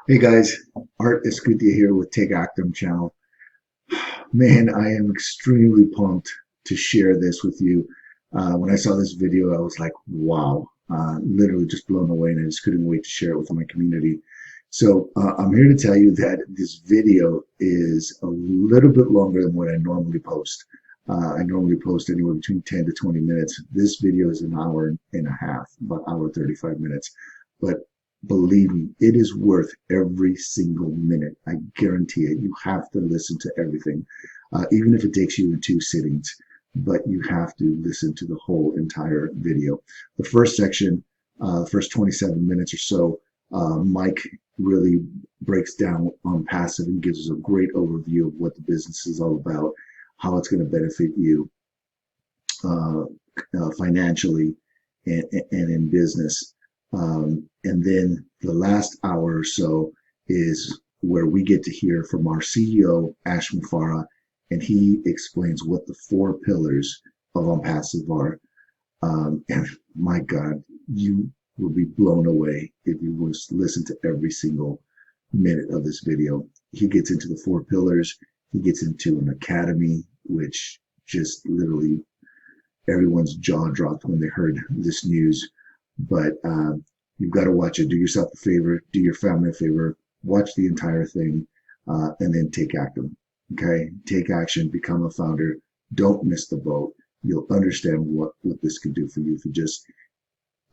Hey guys, Art Escutia here with Take Actum channel. Man, I am extremely pumped to share this with you. When I saw this video, I was like, wow, literally just blown away, and I just couldn't wait to share it with my community. So I'm here to tell you that this video is a little bit longer than what I normally post. I normally post anywhere between 10 to 20 minutes. This video is an hour and a half, about hour 35 minutes. But believe me, it is worth every single minute. I guarantee it. You have to listen to everything, even if it takes you in two sittings, but you have to listen to the whole entire video. The first section, the first 27 minutes or so, Mike really breaks down on passive and gives us a great overview of what the business is all about, how it's going to benefit you uh, financially and in business. And then the last hour or so is where we get to hear from our CEO, Ash Mufareh, and he explains what the four pillars of ONPASSIVE are. And my God, you will be blown away if you listen to every single minute of this video. He gets into the four pillars. He gets into an academy, which just literally everyone's jaw dropped when they heard this news. But you've got to watch it. Do yourself a favor, do your family a favor, watch the entire thing, and then take action. Okay, take action, become a founder. Don't miss the boat. You'll understand what this could do for you if you just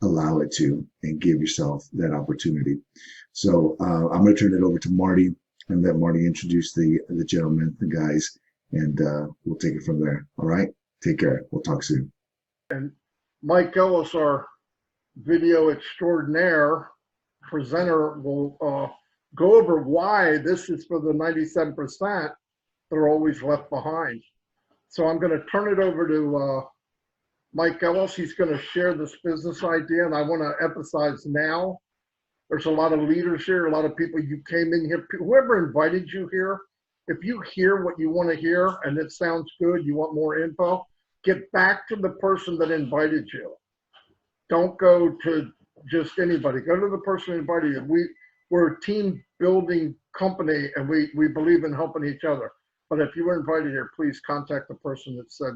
allow it to and give yourself that opportunity. So I'm going to turn it over to Marty and let Marty introduce the gentlemen, the guys, and we'll take it from there. All right, take care. We'll talk soon. And Mike Ellis, our video extraordinaire presenter, will go over why this is for the 97% that are always left behind. So I'm going to turn it over to Mike Ellis. He's going to share this business idea, and I want to emphasize now, there's a lot of leaders here, a lot of people. You came in here, whoever invited you here, if you hear what you want to hear and it sounds good, you want more info, get back to the person that invited you. Don't go to just anybody. Go to the person who invited you. We're a team building company, and we believe in helping each other. But if you were invited here, please contact the person that said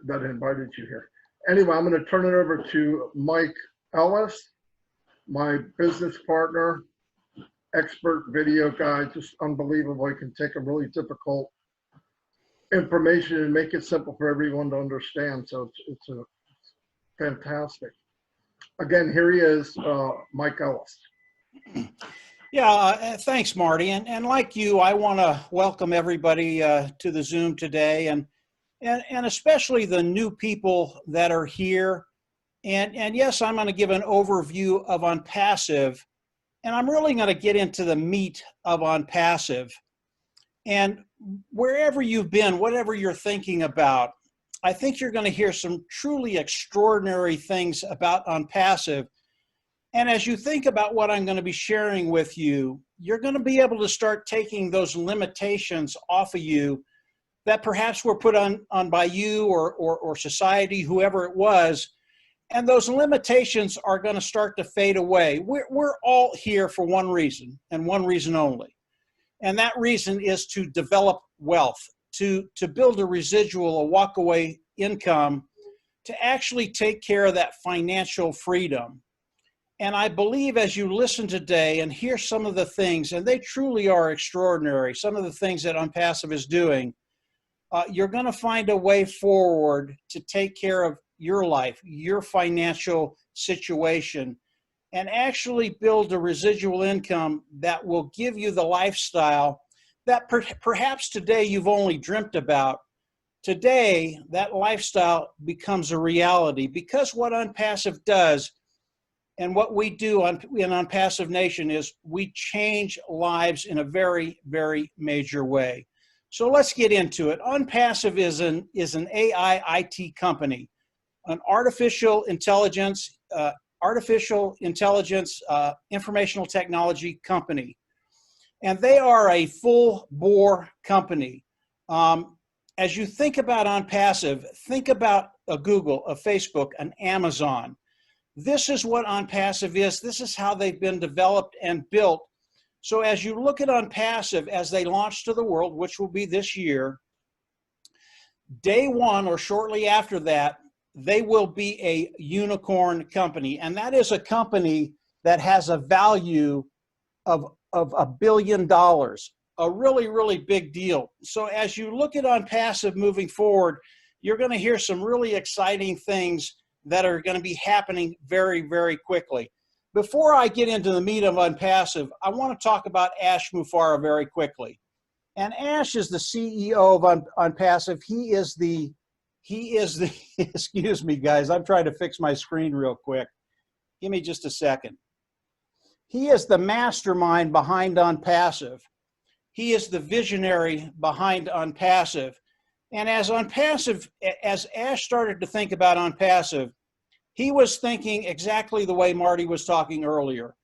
that invited you here. Anyway, I'm going to turn it over to Mike Ellis, my business partner, expert video guy, just unbelievable. He can take a really difficult information and make it simple for everyone to understand. So it's a fantastic. Again, here he is, Mike Ellis. Yeah, thanks, Marty. And like you, I want to welcome everybody to the Zoom today, and especially the new people that are here. And yes, I'm going to give an overview of ONPASSIVE, and I'm really going to get into the meat of ONPASSIVE. And wherever you've been, whatever you're thinking about, I think you're going to hear some truly extraordinary things about ONPASSIVE. And as you think about what I'm going to be sharing with you, you're going to be able to start taking those limitations off of you that perhaps were put on by you or society, whoever it was. And those limitations are going to start to fade away. We're all here for one reason and one reason only. And that reason is to develop wealth, to build a residual, a walkaway income, to actually take care of that financial freedom. And I believe as you listen today and hear some of the things, and they truly are extraordinary, some of the things that ONPASSIVE is doing, you're going to find a way forward to take care of your life, your financial situation, and actually build a residual income that will give you the lifestyle that perhaps today you've only dreamt about. Today, that lifestyle becomes a reality because what ONPASSIVE does and what we do in ONPASSIVE Nation is we change lives in a very, very major way. So let's get into it. ONPASSIVE is an AI IT company, an artificial intelligence informational technology company. And they are a full bore company. As you think about ONPASSIVE, think about a Google, a Facebook, an Amazon. This is what ONPASSIVE is. This is how they've been developed and built. So as you look at ONPASSIVE as they launch to the world, which will be this year, day one or shortly after that, they will be a unicorn company. And that is a company that has a value of $1 billion, a really, really big deal. So as you look at ONPASSIVE moving forward, you're going to hear some really exciting things that are going to be happening very, very quickly. Before I get into the meat of ONPASSIVE, I want to talk about Ash Mufareh very quickly. And Ash is the CEO of ONPASSIVE. He is the, excuse me guys, I'm trying to fix my screen real quick. Give me just a second. He is the mastermind behind ONPASSIVE. He is the visionary behind ONPASSIVE. And as Ash started to think about ONPASSIVE, he was thinking exactly the way Marty was talking earlier.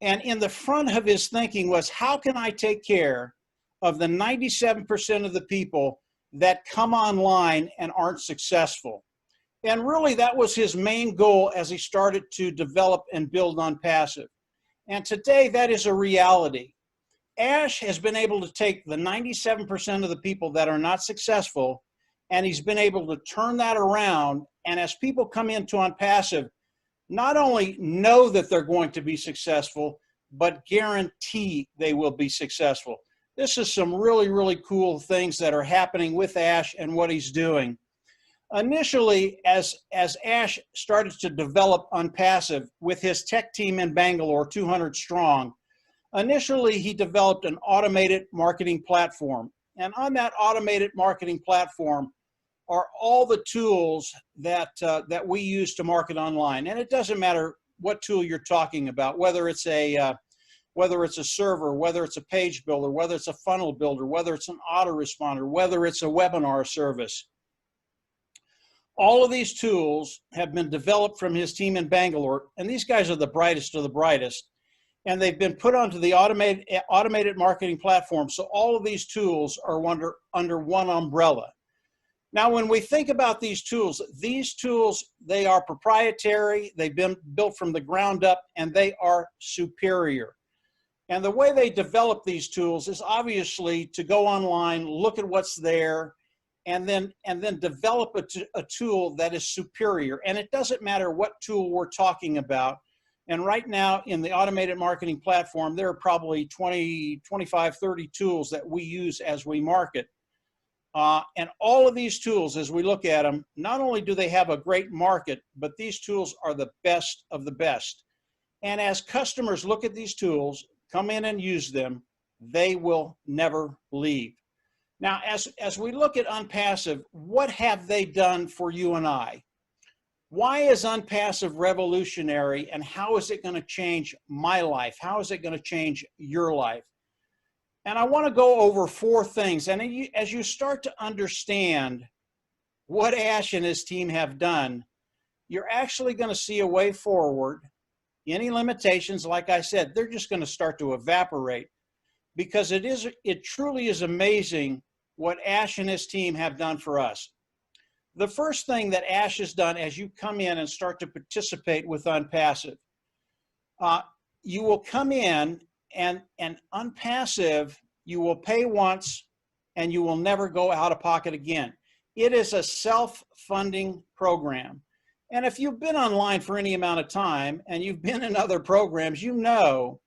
And in the front of his thinking was, how can I take care of the 97% of the people that come online and aren't successful? And really that was his main goal as he started to develop and build ONPASSIVE. And today that is a reality. Ash has been able to take the 97% of the people that are not successful, and he's been able to turn that around. And as people come into ONPASSIVE, not only know that they're going to be successful, but guarantee they will be successful. This is some really, really cool things that are happening with Ash and what he's doing. Initially, as Ash started to develop ONPASSIVE with his tech team in Bangalore, 200 strong, initially he developed an automated marketing platform. And on that automated marketing platform are all the tools that we use to market online. And it doesn't matter what tool you're talking about, whether it's a server, whether it's a page builder, whether it's a funnel builder, whether it's an autoresponder, whether it's a webinar service. All of these tools have been developed from his team in Bangalore, and these guys are the brightest of the brightest, and they've been put onto the automated marketing platform. So all of these tools are under one umbrella. Now, when we think about these tools, they are proprietary, they've been built from the ground up, and they are superior. And the way they develop these tools is obviously to go online, look at what's there, and then develop a tool that is superior. And it doesn't matter what tool we're talking about. And right now in the automated marketing platform, there are probably 20, 25, 30 tools that we use as we market. And all of these tools, as we look at them, not only do they have a great market, but these tools are the best of the best. And as customers look at these tools, come in and use them, they will never leave. Now, as we look at ONPASSIVE, what have they done for you and I? Why is ONPASSIVE revolutionary, and how is it going to change my life? How is it going to change your life? And I want to go over 4 things. And as you start to understand what Ash and his team have done, you're actually going to see a way forward. Any limitations, like I said, they're just going to start to evaporate, because it truly is amazing what Ash and his team have done for us. The first thing that Ash has done as you come in and start to participate with ONPASSIVE, you will come in and ONPASSIVE, you will pay once and you will never go out of pocket again. It is a self-funding program. And if you've been online for any amount of time and you've been in other programs, you know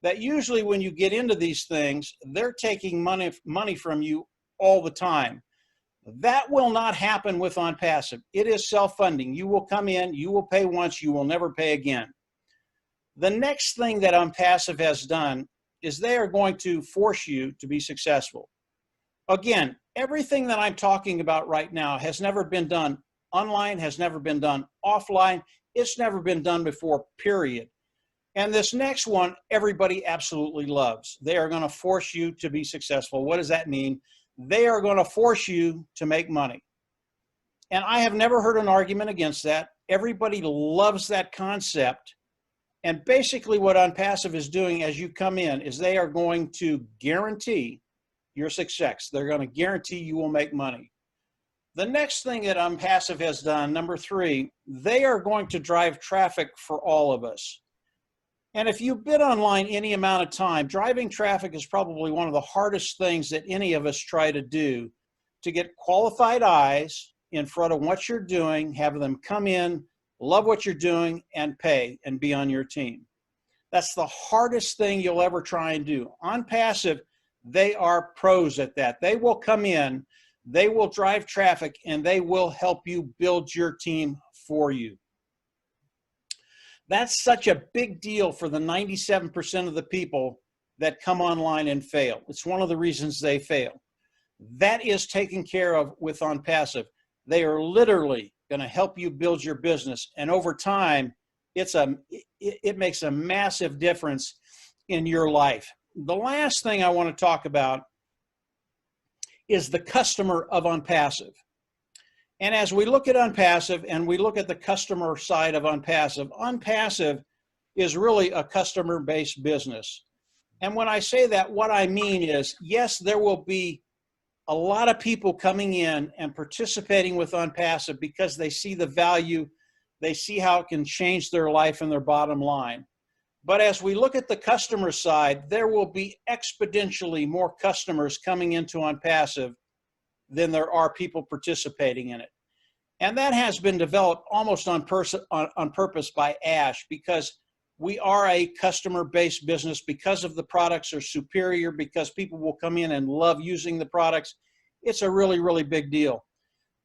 that usually when you get into these things, they're taking money from you all the time. That will not happen with ONPASSIVE. It is self-funding. You will come in, you will pay once, you will never pay again. The next thing that ONPASSIVE has done is they are going to force you to be successful. Again, everything that I'm talking about right now has never been done online, has never been done offline. It's never been done before, period. And this next one, everybody absolutely loves. They are going to force you to be successful. What does that mean? They are going to force you to make money. And I have never heard an argument against that. Everybody loves that concept. And basically what ONPASSIVE is doing as you come in is they are going to guarantee your success. They're going to guarantee you will make money. The next thing that ONPASSIVE has done, number 3, they are going to drive traffic for all of us. And if you've been online any amount of time, driving traffic is probably one of the hardest things that any of us try to do, to get qualified eyes in front of what you're doing, have them come in, love what you're doing, and pay and be on your team. That's the hardest thing you'll ever try and do. ONPASSIVE, they are pros at that. They will come in, they will drive traffic, and they will help you build your team for you. That's such a big deal for the 97% of the people that come online and fail. It's one of the reasons they fail. That is taken care of with ONPASSIVE. They are literally going to help you build your business, and over time, it makes a massive difference in your life. The last thing I want to talk about is the customer of ONPASSIVE. And as we look at ONPASSIVE and we look at the customer side of ONPASSIVE, ONPASSIVE is really a customer-based business. And when I say that, what I mean is, yes, there will be a lot of people coming in and participating with ONPASSIVE because they see the value, they see how it can change their life and their bottom line. But as we look at the customer side, there will be exponentially more customers coming into ONPASSIVE than there are people participating in it. And that has been developed almost on purpose by Ash, because we are a customer-based business, because of the products are superior, because people will come in and love using the products. It's a really, really big deal.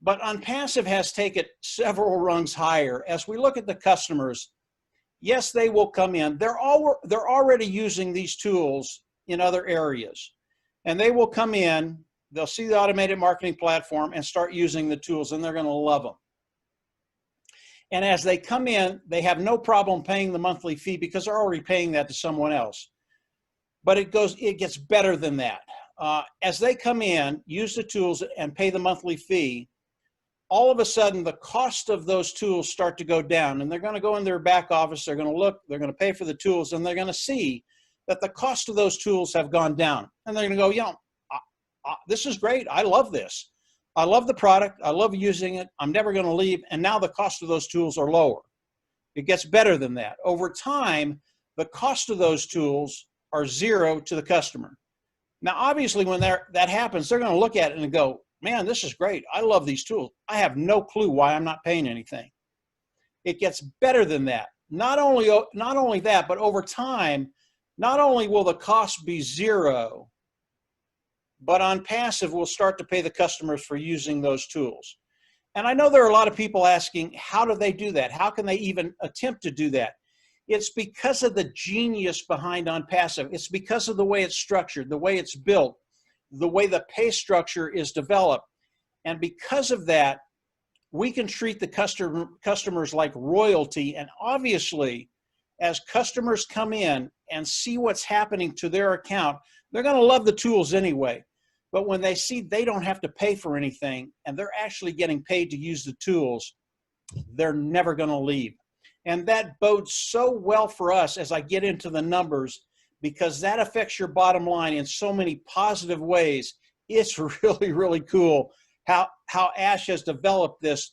But ONPASSIVE has taken several rungs higher. As we look at the customers, yes, they will come in. They're already using these tools in other areas. And they will come in, they'll see the automated marketing platform and start using the tools, and they're going to love them. And as they come in, they have no problem paying the monthly fee because they're already paying that to someone else. But it gets better than that. As they come in, use the tools and pay the monthly fee, all of a sudden the cost of those tools start to go down, and they're going to go in their back office, they're going to look, they're going to pay for the tools, and they're going to see that the cost of those tools have gone down. And they're going to go, you know, this is great. I love this. I love the product. I love using it. I'm never going to leave. And now the cost of those tools are lower. It gets better than that. Over time, the cost of those tools are zero to the customer. Now, obviously, when that happens, they're going to look at it and go, man, this is great. I love these tools. I have no clue why I'm not paying anything. It gets better than that. Not only that, but over time, not only will the cost be zero, but ONPASSIVE will start to pay the customers for using those tools. And I know there are a lot of people asking, how do they do that? How can they even attempt to do that? It's because of the genius behind ONPASSIVE. It's because of the way it's structured, the way it's built, the way the pay structure is developed. And because of that, we can treat the customers like royalty. And obviously, as customers come in and see what's happening to their account, they're going to love the tools anyway. But when they see they don't have to pay for anything and they're actually getting paid to use the tools, they're never going to leave. And that bodes so well for us as I get into the numbers, because that affects your bottom line in so many positive ways. It's really, really cool how Ash has developed this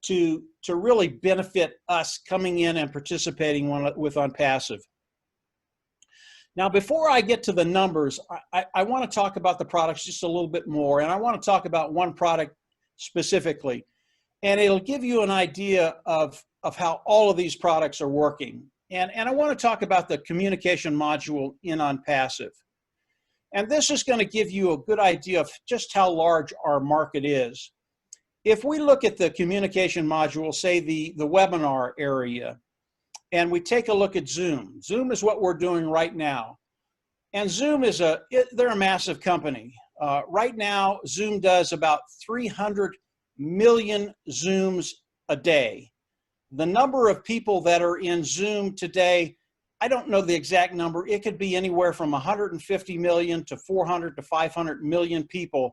to really benefit us coming in and participating with ONPASSIVE. Now, before I get to the numbers, I want to talk about the products just a little bit more, and I want to talk about one product specifically, and it'll give you an idea of how all of these products are working. And I want to talk about the communication module in ONPASSIVE. And this is going to give you a good idea of just how large our market is. If we look at the communication module, say the webinar area, and we take a look at Zoom. Zoom is what we're doing right now. And Zoom is they're a massive company. Right now, Zoom does about 300 million Zooms a day. The number of people that are in Zoom today, I don't know the exact number. It could be anywhere from 150 million to 400 to 500 million people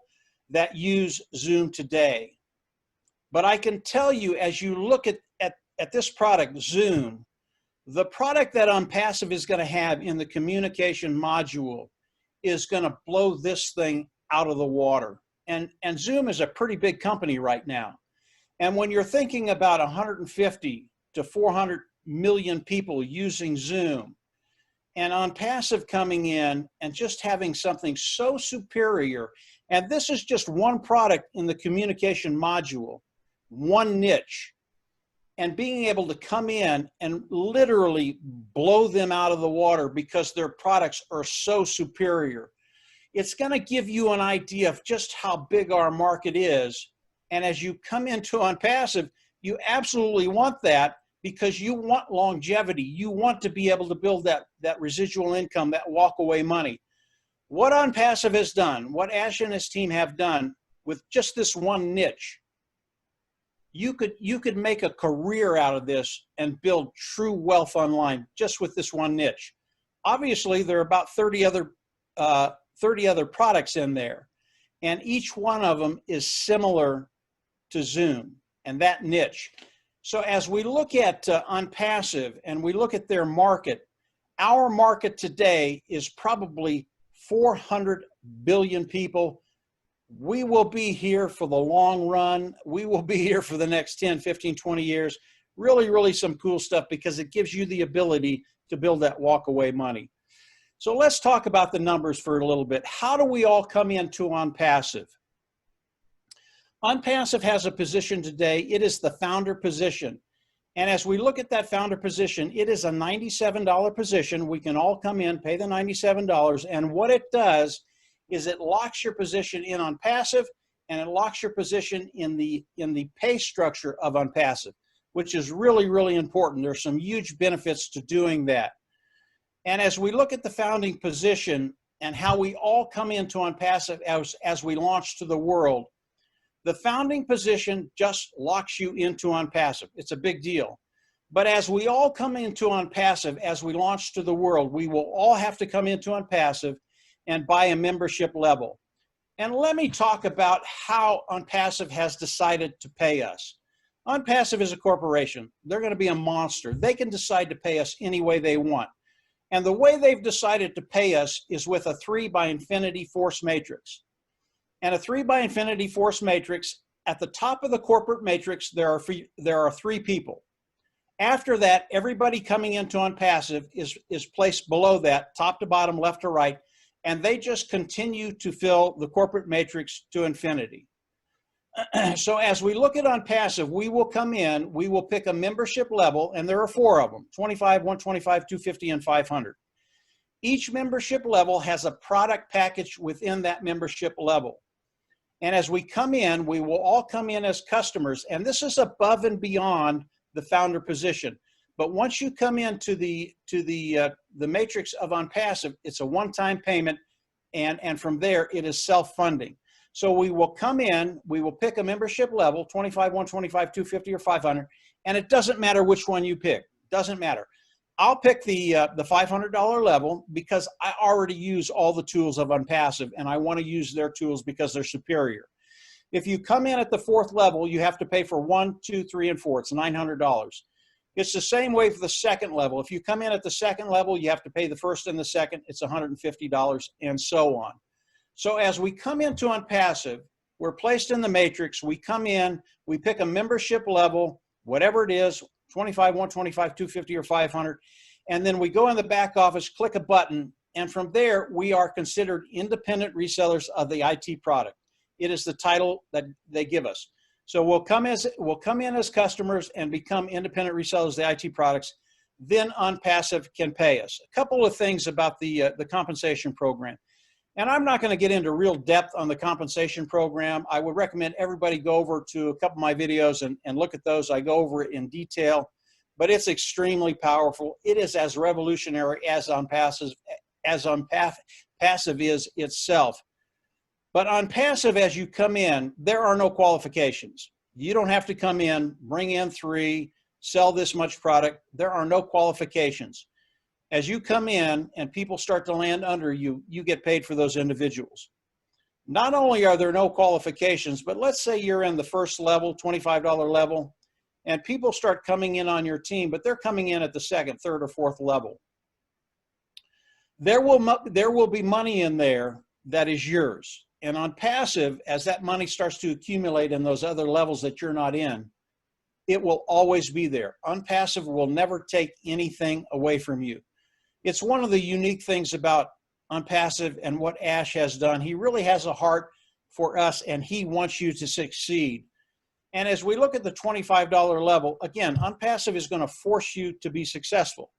that use Zoom today. But I can tell you, as you look at this product, Zoom, the product that ONPASSIVE is going to have in the communication module is going to blow this thing out of the water. and Zoom is a pretty big company right now. And when you're thinking about 150 to 400 million people using Zoom, and ONPASSIVE coming in and just having something so superior, and this is just one product in the communication module, one niche, and being able to come in and literally blow them out of the water because their products are so superior. It's going to give you an idea of just how big our market is. And as you come into ONPASSIVE, you absolutely want that, because you want longevity. You want to be able to build that residual income, that walk-away money. What ONPASSIVE has done, what Ash and his team have done with just this one niche, you could make a career out of this and build true wealth online just with this one niche. Obviously, there are about 30 other products in there, and each one of them is similar to Zoom and that niche. So as we look at ONPASSIVE and we look at their market, our market today is probably 400 billion people. We will be here for the long run. We will be here for the next 10, 15, 20 years. Really, really some cool stuff, because it gives you the ability to build that walk-away money. So let's talk about the numbers for a little bit. How do we all come into ONPASSIVE? ONPASSIVE has a position today. It is the founder position. And as we look at that founder position, it is a $97 position. We can all come in, pay the $97. And what it does is it locks your position in ONPASSIVE, and it locks your position in the pay structure of ONPASSIVE, which is really, really important. There's some huge benefits to doing that. And as we look at the founding position and how we all come into ONPASSIVE as we launch to the world, the founding position just locks you into ONPASSIVE. It's a big deal. But as we all come into ONPASSIVE, as we launch to the world, we will all have to come into ONPASSIVE and buy a membership level. And let me talk about how ONPASSIVE has decided to pay us. ONPASSIVE is a corporation. They're going to be a monster. They can decide to pay us any way they want. And the way they've decided to pay us is with a 3 by infinity force matrix. And a 3 by infinity force matrix, at the top of the corporate matrix, there are 3 people. After that, everybody coming into ONPASSIVE is placed below that, top to bottom, left to right, and they just continue to fill the corporate matrix to infinity. So as we look at ONPASSIVE, we will come in, we will pick a membership level, and there are 4 of them, 25, 125, 250, and 500. Each membership level has a product package within that membership level. And as we come in, we will all come in as customers, and this is above and beyond the founder position. But once you come into the matrix of ONPASSIVE, it's a one-time payment, and from there it is self-funding. So we will come in, we will pick a membership level, 25, 125, 250, or 500, and it doesn't matter which one you pick. Doesn't matter. I'll pick the $500 level because I already use all the tools of ONPASSIVE, and I want to use their tools because they're superior. If you come in at the 4th level, you have to pay for 1, 2, 3, and 4. It's $900. It's the same way for the 2nd level. If you come in at the 2nd level, you have to pay the 1st and the 2nd. It's $150, and so on. So as we come into ONPASSIVE, we're placed in the matrix. We come in, we pick a membership level, whatever it is, 25, 125, 250, or 500, and then we go in the back office, click a button, and from there, we are considered independent resellers of the IT product. It is the title that they give us. So we'll come in as customers and become independent resellers of the IT products. Then ONPASSIVE can pay us. A couple of things about the compensation program. And I'm not going to get into real depth on the compensation program. I would recommend everybody go over to a couple of my videos and look at those. I go over it in detail, but it's extremely powerful. It is as revolutionary as ONPASSIVE is itself. But ONPASSIVE, as you come in, there are no qualifications. You don't have to come in, bring in 3, sell this much product. There are no qualifications. As you come in and people start to land under you, you get paid for those individuals. Not only are there no qualifications, but let's say you're in the 1st level, $25 level, and people start coming in on your team, but they're coming in at the 2nd, 3rd, or 4th level. There will be money in there that is yours. And on passive, as that money starts to accumulate in those other levels that you're not in, it will always be there. Unpassive will never take anything away from you. It's one of the unique things about Unpassive and what Ash has done. He really has a heart for us, and he wants you to succeed. And as we look at the $25 level, again, Unpassive is going to force you to be successful.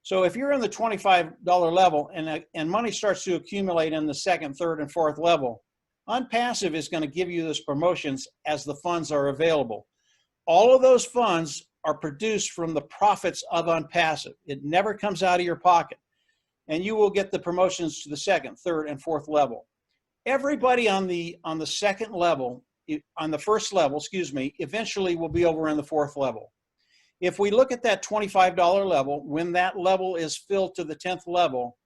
So if you're in the $25 level and money starts to accumulate in the second, third, and fourth level, Unpassive is going to give you those promotions as the funds are available. All of those funds are produced from the profits of Unpassive. It never comes out of your pocket. And you will get the promotions to the second, third, and fourth level. Everybody on the second level, on the first level, excuse me, eventually will be over in the fourth level. If we look at that $25 level, when that level is filled to the 10th level,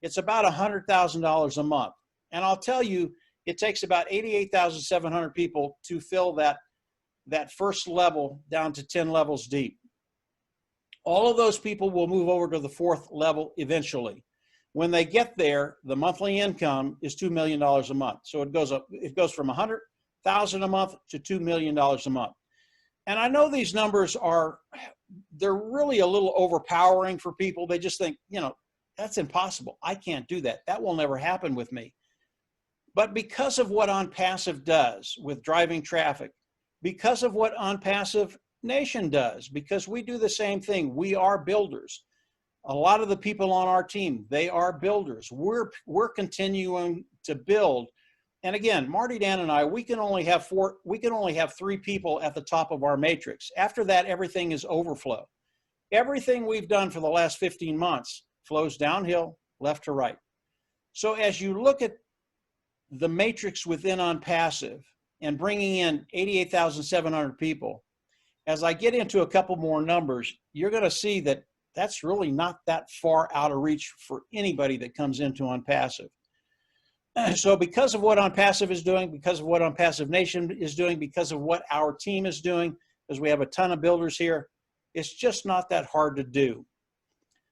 it's about $100,000 a month. And I'll tell you, it takes about 88,700 people to fill that first level down to 10 levels deep. All of those people will move over to the fourth level eventually. When they get there, the monthly income is $2 million a month. So it goes up, it goes from $100,000 a month to $2 million a month. And I know these numbers they're really a little overpowering for people. They just think, you know, that's impossible. I can't do that. That will never happen with me. But because of what Unpassive does with driving traffic, because of what Unpassive Nation does, because we do the same thing, we are builders. A lot of the people on our team, they are builders. We're continuing to build. And again, Marty, Dan, and I, we can only have 3 people at the top of our matrix. After that, everything is overflow. Everything we've done for the last 15 months flows downhill, left to right. So as you look at the matrix within Unpassive and bringing in 88,700 people, as I get into a couple more numbers, you're going to see that that's really not that far out of reach for anybody that comes into Unpassive. So because of what Unpassive is doing, because of what Unpassive Nation is doing, because of what our team is doing, because we have a ton of builders here, it's just not that hard to do.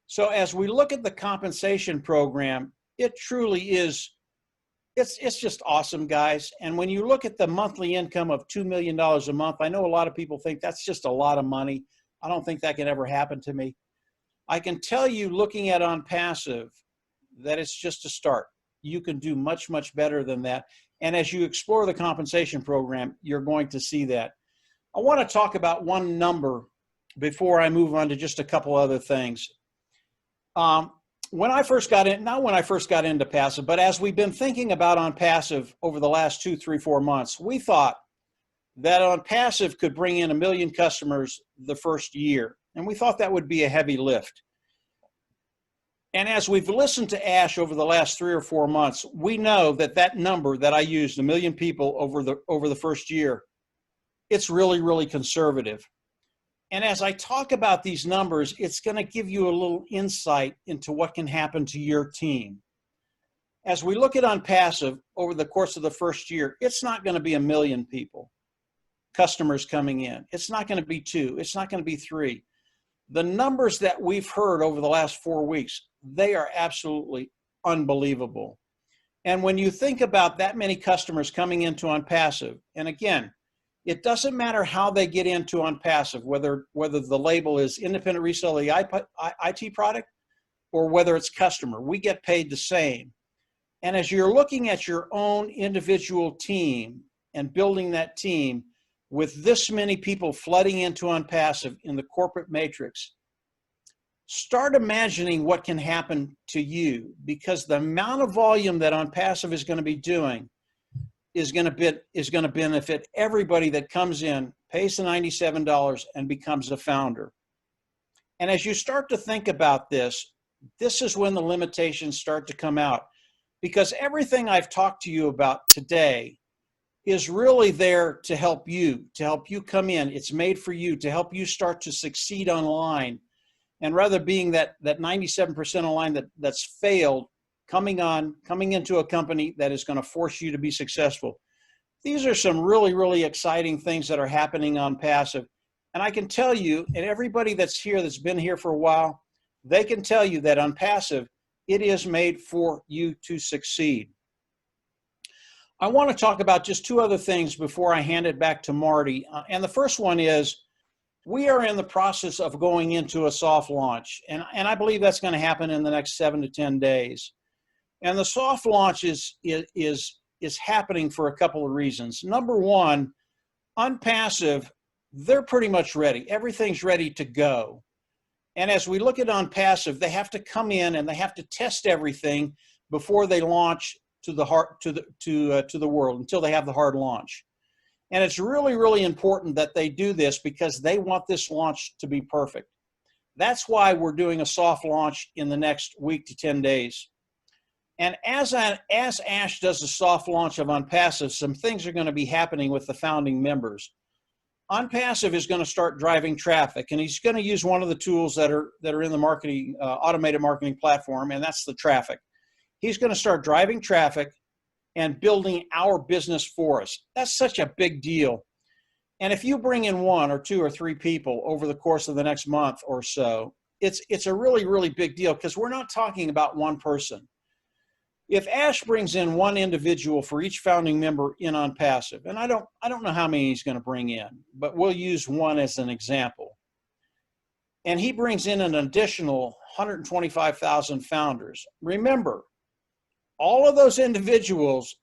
So as we look at the compensation program, it truly is, it's just awesome, guys. And when you look at the monthly income of $2 million a month, I know a lot of people think that's just a lot of money. I don't think that can ever happen to me. I can tell you, looking at Unpassive, that it's just a start. You can do much, much better than that. And as you explore the compensation program, you're going to see that. I want to talk about one number before I move on to just a couple other things. When I first got in, not when I first got into passive, but as we've been thinking about Unpassive over the last 2, 3, 4 months, we thought that Unpassive could bring in 1 million customers the first year. And we thought that would be a heavy lift. And as we've listened to Ash over the last 3 or 4 months, we know that that number that I used, 1 million people over the first year, it's really, really conservative. And as I talk about these numbers, it's going to give you a little insight into what can happen to your team. As we look at Unpassive over the course of the first year, it's not going to be 1 million people, customers coming in. It's not going to be 2. It's not going to be 3. The numbers that we've heard over the last 4 weeks, they are absolutely unbelievable. And when you think about that many customers coming into Unpassive, and again, it doesn't matter how they get into Unpassive, whether the label is independent reseller of the IT product or whether it's customer, we get paid the same. And as you're looking at your own individual team and building that team with this many people flooding into Unpassive in the corporate matrix, start imagining what can happen to you, because the amount of volume that Unpassive is going to be doing is going to benefit everybody that comes in, pays the $97, and becomes a founder. And as you start to think about this, this is when the limitations start to come out, because everything I've talked to you about today is really there to help you come in. It's made for you, to help you start to succeed online. And rather being that 97% online that's failed, coming into a company that is going to force you to be successful. These are some really, really exciting things that are happening on Passive. And I can tell you, and everybody that's here, that's been here for a while, they can tell you that on Passive, it is made for you to succeed. I want to talk about just two other things before I hand it back to Marty. And the first one is we are in the process of going into a soft launch, and I believe that's going to happen in the next 7 to 10 days. And the soft launch is happening for a couple of reasons. Number one, ONPASSIVE, they're pretty much ready. Everything's ready to go. And as we look at ONPASSIVE, they have to come in and they have to test everything before they launch to the world, until they have the hard launch. And it's really, really important that they do this because they want this launch to be perfect. That's why we're doing a soft launch in the next week to 10 days. And as Ash does the soft launch of ONPASSIVE, some things are going to be happening with the founding members. ONPASSIVE is going to start driving traffic, and he's going to use one of the tools that are in the marketing automated marketing platform, and that's the traffic. He's going to start driving traffic and building our business for us. That's such a big deal. And if you bring in 1 or 2 or 3 people over the course of the next month or so, it's a really, really big deal, because we're not talking about one person. If Ash brings in 1 individual for each founding member in ONPASSIVE, and I don't know how many he's going to bring in, but we'll use 1 as an example. And he brings in an additional 125,000 founders. Remember, all of those individuals,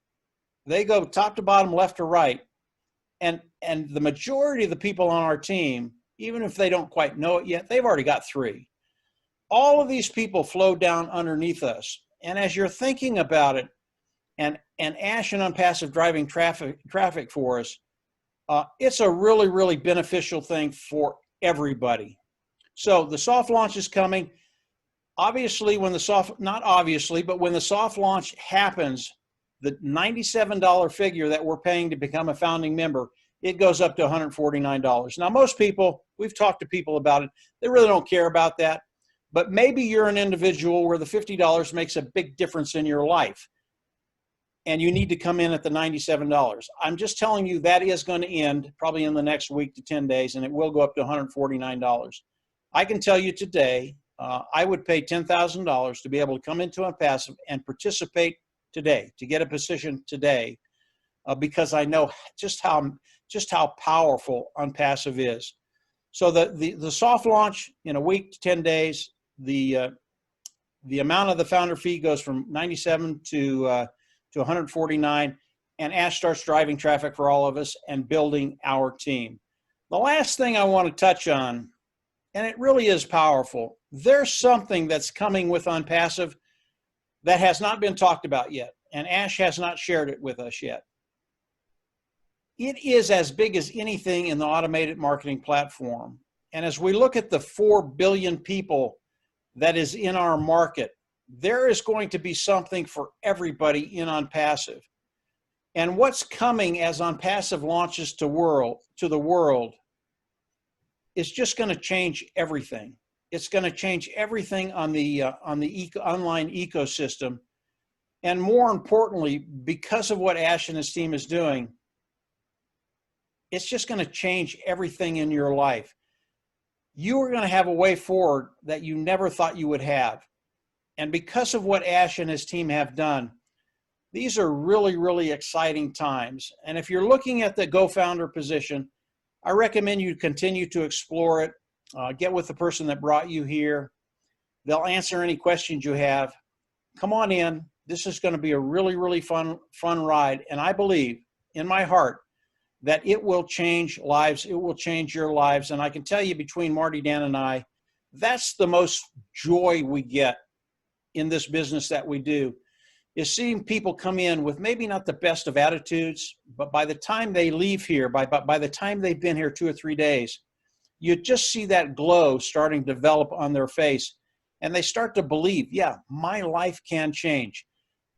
they go top to bottom, left to right. And the majority of the people on our team, even if they don't quite know it yet, they've already got 3. All of these people flow down underneath us. And as you're thinking about it, and Ash and ONPASSIVE driving traffic for us, it's a really, really beneficial thing for everybody. So the soft launch is coming. Obviously, when the soft launch happens, the $97 figure that we're paying to become a founding member, it goes up to $149. Now, most people, we've talked to people about it, they really don't care about that. But maybe you're an individual where the $50 makes a big difference in your life, and you need to come in at the $97. I'm just telling you that is going to end probably in the next week to 10 days, and it will go up to $149. I can tell you today, I would pay $10,000 to be able to come into ONPASSIVE and participate today, to get a position today, because I know just how powerful ONPASSIVE is. So the soft launch in a week to 10 days, the amount of the founder fee goes from 97 to 149, and Ash starts driving traffic for all of us and building our team. The last thing I want to touch on, and it really is powerful, there's something that's coming with ONPASSIVE that has not been talked about yet, and Ash has not shared it with us yet. It is as big as anything in the automated marketing platform. And as we look at the 4 billion people that is in our market, there is going to be something for everybody in ONPASSIVE. And what's coming as ONPASSIVE launches to the world is just going to change everything. It's going to change everything on the online ecosystem. And more importantly, because of what Ash and his team is doing, it's just going to change everything in your life. You are going to have a way forward that you never thought you would have. And because of what Ash and his team have done, these are really, really exciting times. And if you're looking at the GoFounder position, I recommend you continue to explore it. Get with the person that brought you here. They'll answer any questions you have. Come on in. This is going to be a really, really fun ride. And I believe in my heart that it will change lives. It will change your lives. And I can tell you, between Marty, Dan, and I, that's the most joy we get in this business that we do, is seeing people come in with maybe not the best of attitudes, but by the time they leave here, by the time they've been here 2 or 3 days, you just see that glow starting to develop on their face. And they start to believe, yeah, my life can change.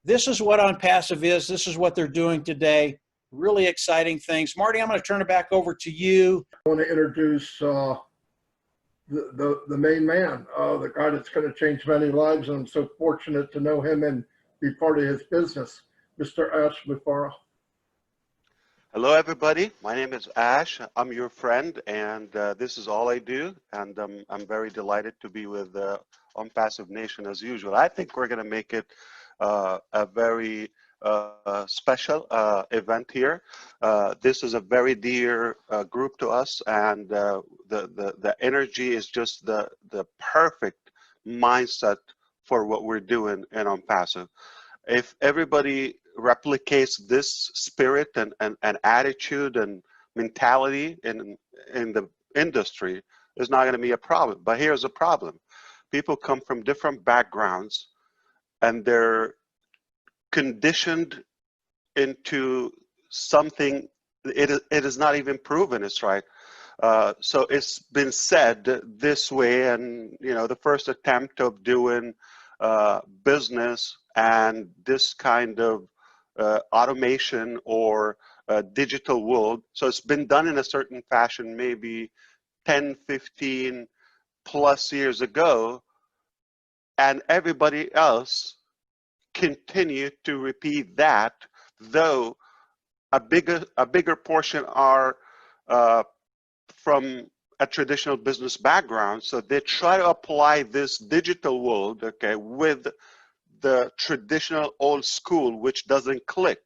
This is what ONPASSIVE is. This is what they're doing today. Really exciting things. Marty, I'm going to turn it back over to you. I want to introduce the main man, the guy that's going to change many lives, and I'm so fortunate to know him and be part of his business, Mr. Ash Mufareh. Hello, everybody. My name is Ash. I'm your friend, and this is all I do. And I'm very delighted to be with ONPASSIVE Nation as usual. I think we're going to make it a very special event here. This is a very dear group to us, and the energy is just the perfect mindset for what we're doing in ONPASSIVE. If everybody replicates this spirit and attitude and mentality in the industry, there's not going to be a problem. But here's a problem. People come from different backgrounds, and they're conditioned into something it is not even proven it's right. So it's been said this way, and the first attempt of doing business and this kind of automation or digital world, so it's been done in a certain fashion maybe 10, 15 plus years ago, and everybody else continue to repeat that, though a bigger portion are from a traditional business background. So they try to apply this digital world, okay, with the traditional old school, which doesn't click.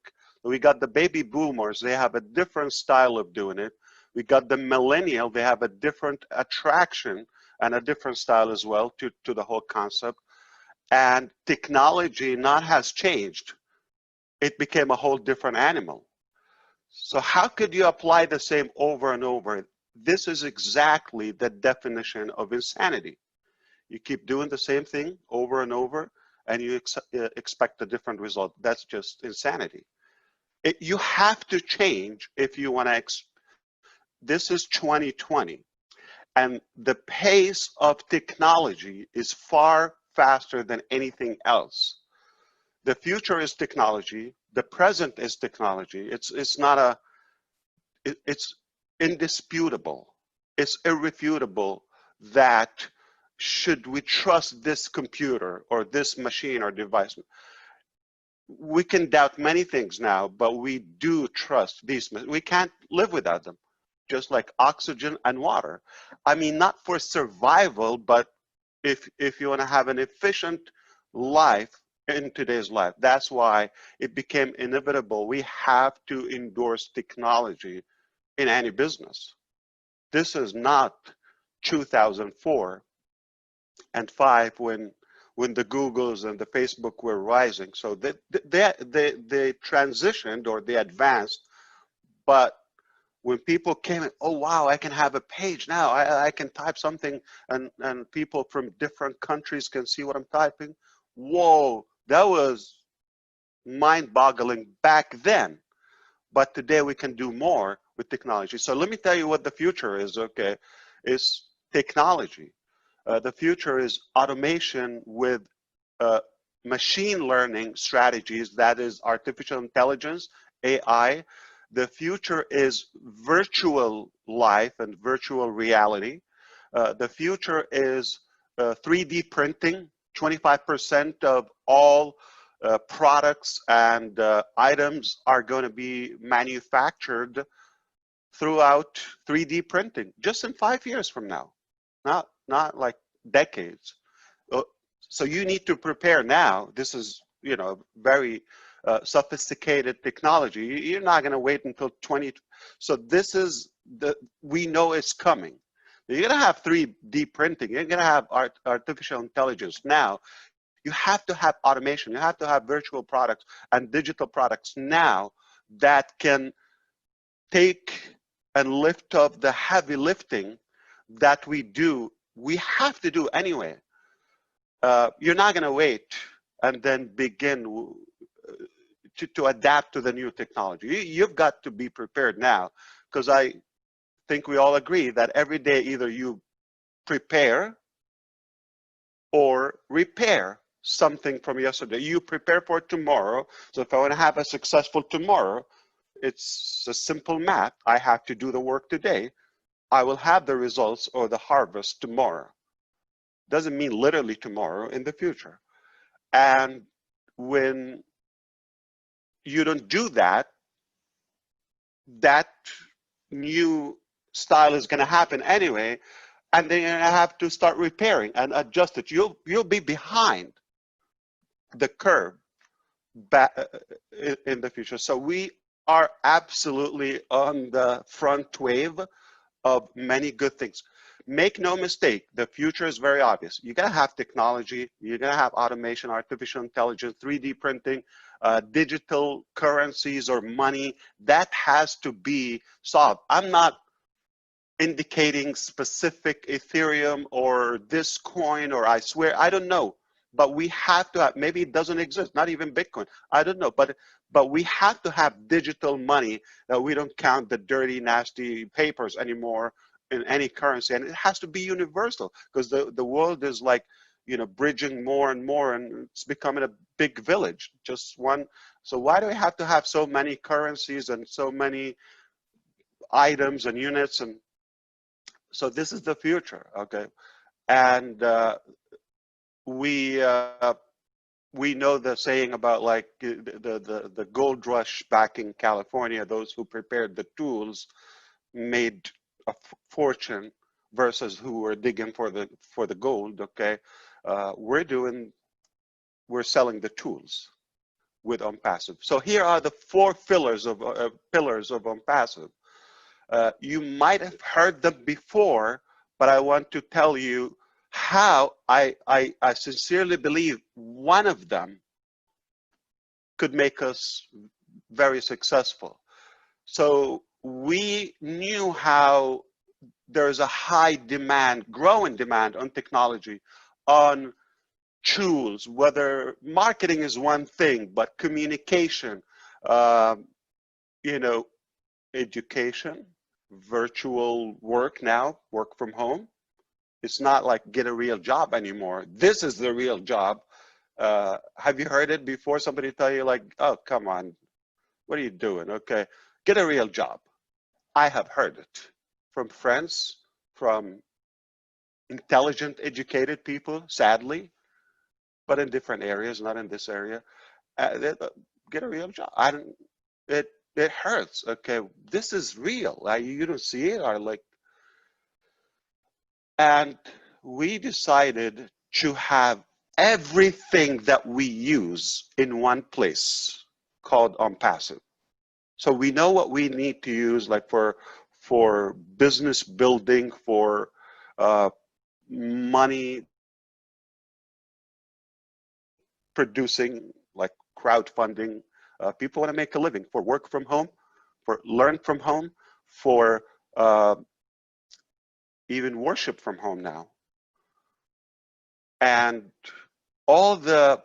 We got the baby boomers, they have a different style of doing it. We got the millennial, they have a different attraction and a different style as well to the whole concept. And technology not has changed. It became a whole different animal. So how could you apply the same over and over? This is exactly the definition of insanity. You keep doing the same thing over and over, and you expect a different result. That's just insanity. You have to change if you want to. This is 2020, and the pace of technology is far faster than anything else. The future is technology. The present is technology. It's not a. It's indisputable. It's irrefutable that should we trust this computer or this machine or device. We can doubt many things now, but we do trust these. We can't live without them, just like oxygen and water. I mean, not for survival, but if you want to have an efficient life in today's life. That's why it became inevitable. We have to endorse technology in any business. This is not 2004 and 5 when the Googles and the Facebook were rising. So they transitioned or they advanced, but when people came in, oh wow, I can have a page now. I can type something and people from different countries can see what I'm typing. Whoa, that was mind-boggling back then. But today we can do more with technology. So let me tell you what the future is, okay? It's technology. The future is automation with machine learning strategies, that is artificial intelligence, AI. The future is virtual life and virtual reality. The future is 3D printing. 25% of all products and items are going to be manufactured throughout 3D printing, just in 5 years from now, not like decades. So you need to prepare now. This is, very sophisticated technology. You're not going to wait until 20. So this is we know it's coming. You're going to have 3D printing. You're going to have artificial intelligence. Now, you have to have automation. You have to have virtual products and digital products now that can take and lift up the heavy lifting that we have to do anyway. You're not going to wait and then begin to adapt to the new technology. You've got to be prepared now, because I think we all agree that every day either you prepare or repair something from yesterday. You prepare for tomorrow. So if I want to have a successful tomorrow, it's a simple math. I have to do the work today. I will have the results or the harvest tomorrow. Doesn't mean literally tomorrow, in the future. And when you don't do that, that new style is going to happen anyway, and then you're going to have to start repairing and adjust it. You'll be behind the curve in the future. So we are absolutely on the front wave of many good things. Make no mistake, the future is very obvious. You're gonna have technology, you're gonna have automation, artificial intelligence, 3D printing, digital currencies or money. That has to be solved. I'm not indicating specific Ethereum or this coin, or I swear, I don't know. But we have to have, maybe it doesn't exist, not even Bitcoin. I don't know, but we have to have digital money that we don't count the dirty, nasty papers anymore in any currency. And it has to be universal, because the world is like, you know, bridging more and more, and it's becoming a big village, just one. So why do we have to have so many currencies and so many items and units? And so this is the future, okay? And we know the saying about like the gold rush back in California. Those who prepared the tools made a fortune versus who were digging for the gold. Okay, we're selling the tools with ONPASSIVE. So here are the four pillars of ONPASSIVE. You might have heard them before, but I want to tell you how I sincerely believe one of them could make us very successful. So we knew how there's a high demand, growing demand on technology, on tools, whether marketing is one thing, but communication, you know, education, virtual work now, work from home. It's not like get a real job anymore. This is the real job. Have you heard it before? Somebody tell you like, oh, come on, what are you doing? Okay, get a real job. I have heard it from friends, from intelligent, educated people, sadly, but in different areas, not in this area. Get a real job. I don't, it hurts. Okay, this is real. You don't see it, or like. And we decided to have everything that we use in one place called ONPASSIVE. So we know what we need to use, like for business building, for money producing, like crowdfunding. People want to make a living, for work from home, for learn from home, for even worship from home now. And all the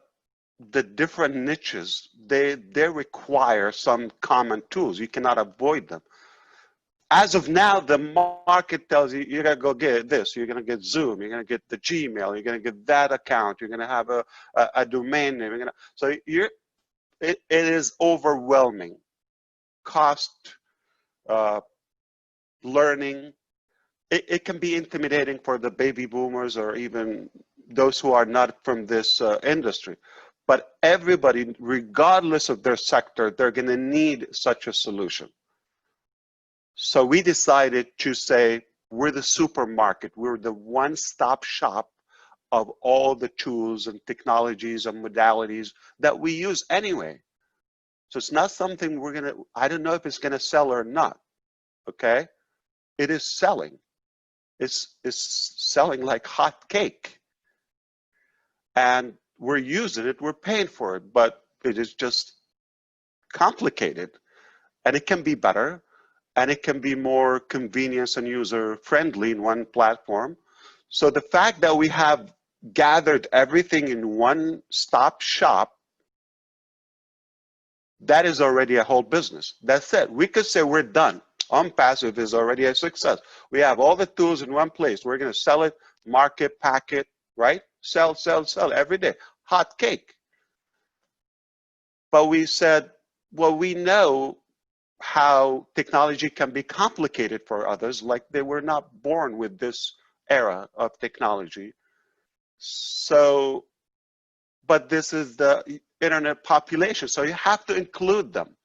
different niches, they require some common tools. You cannot avoid them. As of now, the market tells you, you're gonna go get this, you're gonna get Zoom, you're gonna get the Gmail, you're gonna get that account, you're gonna have a domain name, so it is overwhelming. Cost, learning, it can be intimidating for the baby boomers or even those who are not from this industry. But everybody, regardless of their sector, they're gonna need such a solution. So we decided to say, we're the supermarket, we're the one-stop shop of all the tools and technologies and modalities that we use anyway. So it's not something we're gonna, I don't know if it's gonna sell or not, okay? It is selling. It's selling like hot cake. And we're using it, we're paying for it, but it is just complicated. And it can be better, and it can be more convenience and user friendly in one platform. So the fact that we have gathered everything in one stop shop, that is already a whole business. That's it. We could say we're done. ONPASSIVE is already a success. We have all the tools in one place. We're going to sell it, market, pack it, right? Sell, sell, sell every day. Hot cake. But we said, well, we know how technology can be complicated for others, like they were not born with this era of technology. So, but this is the internet population, so you have to include them.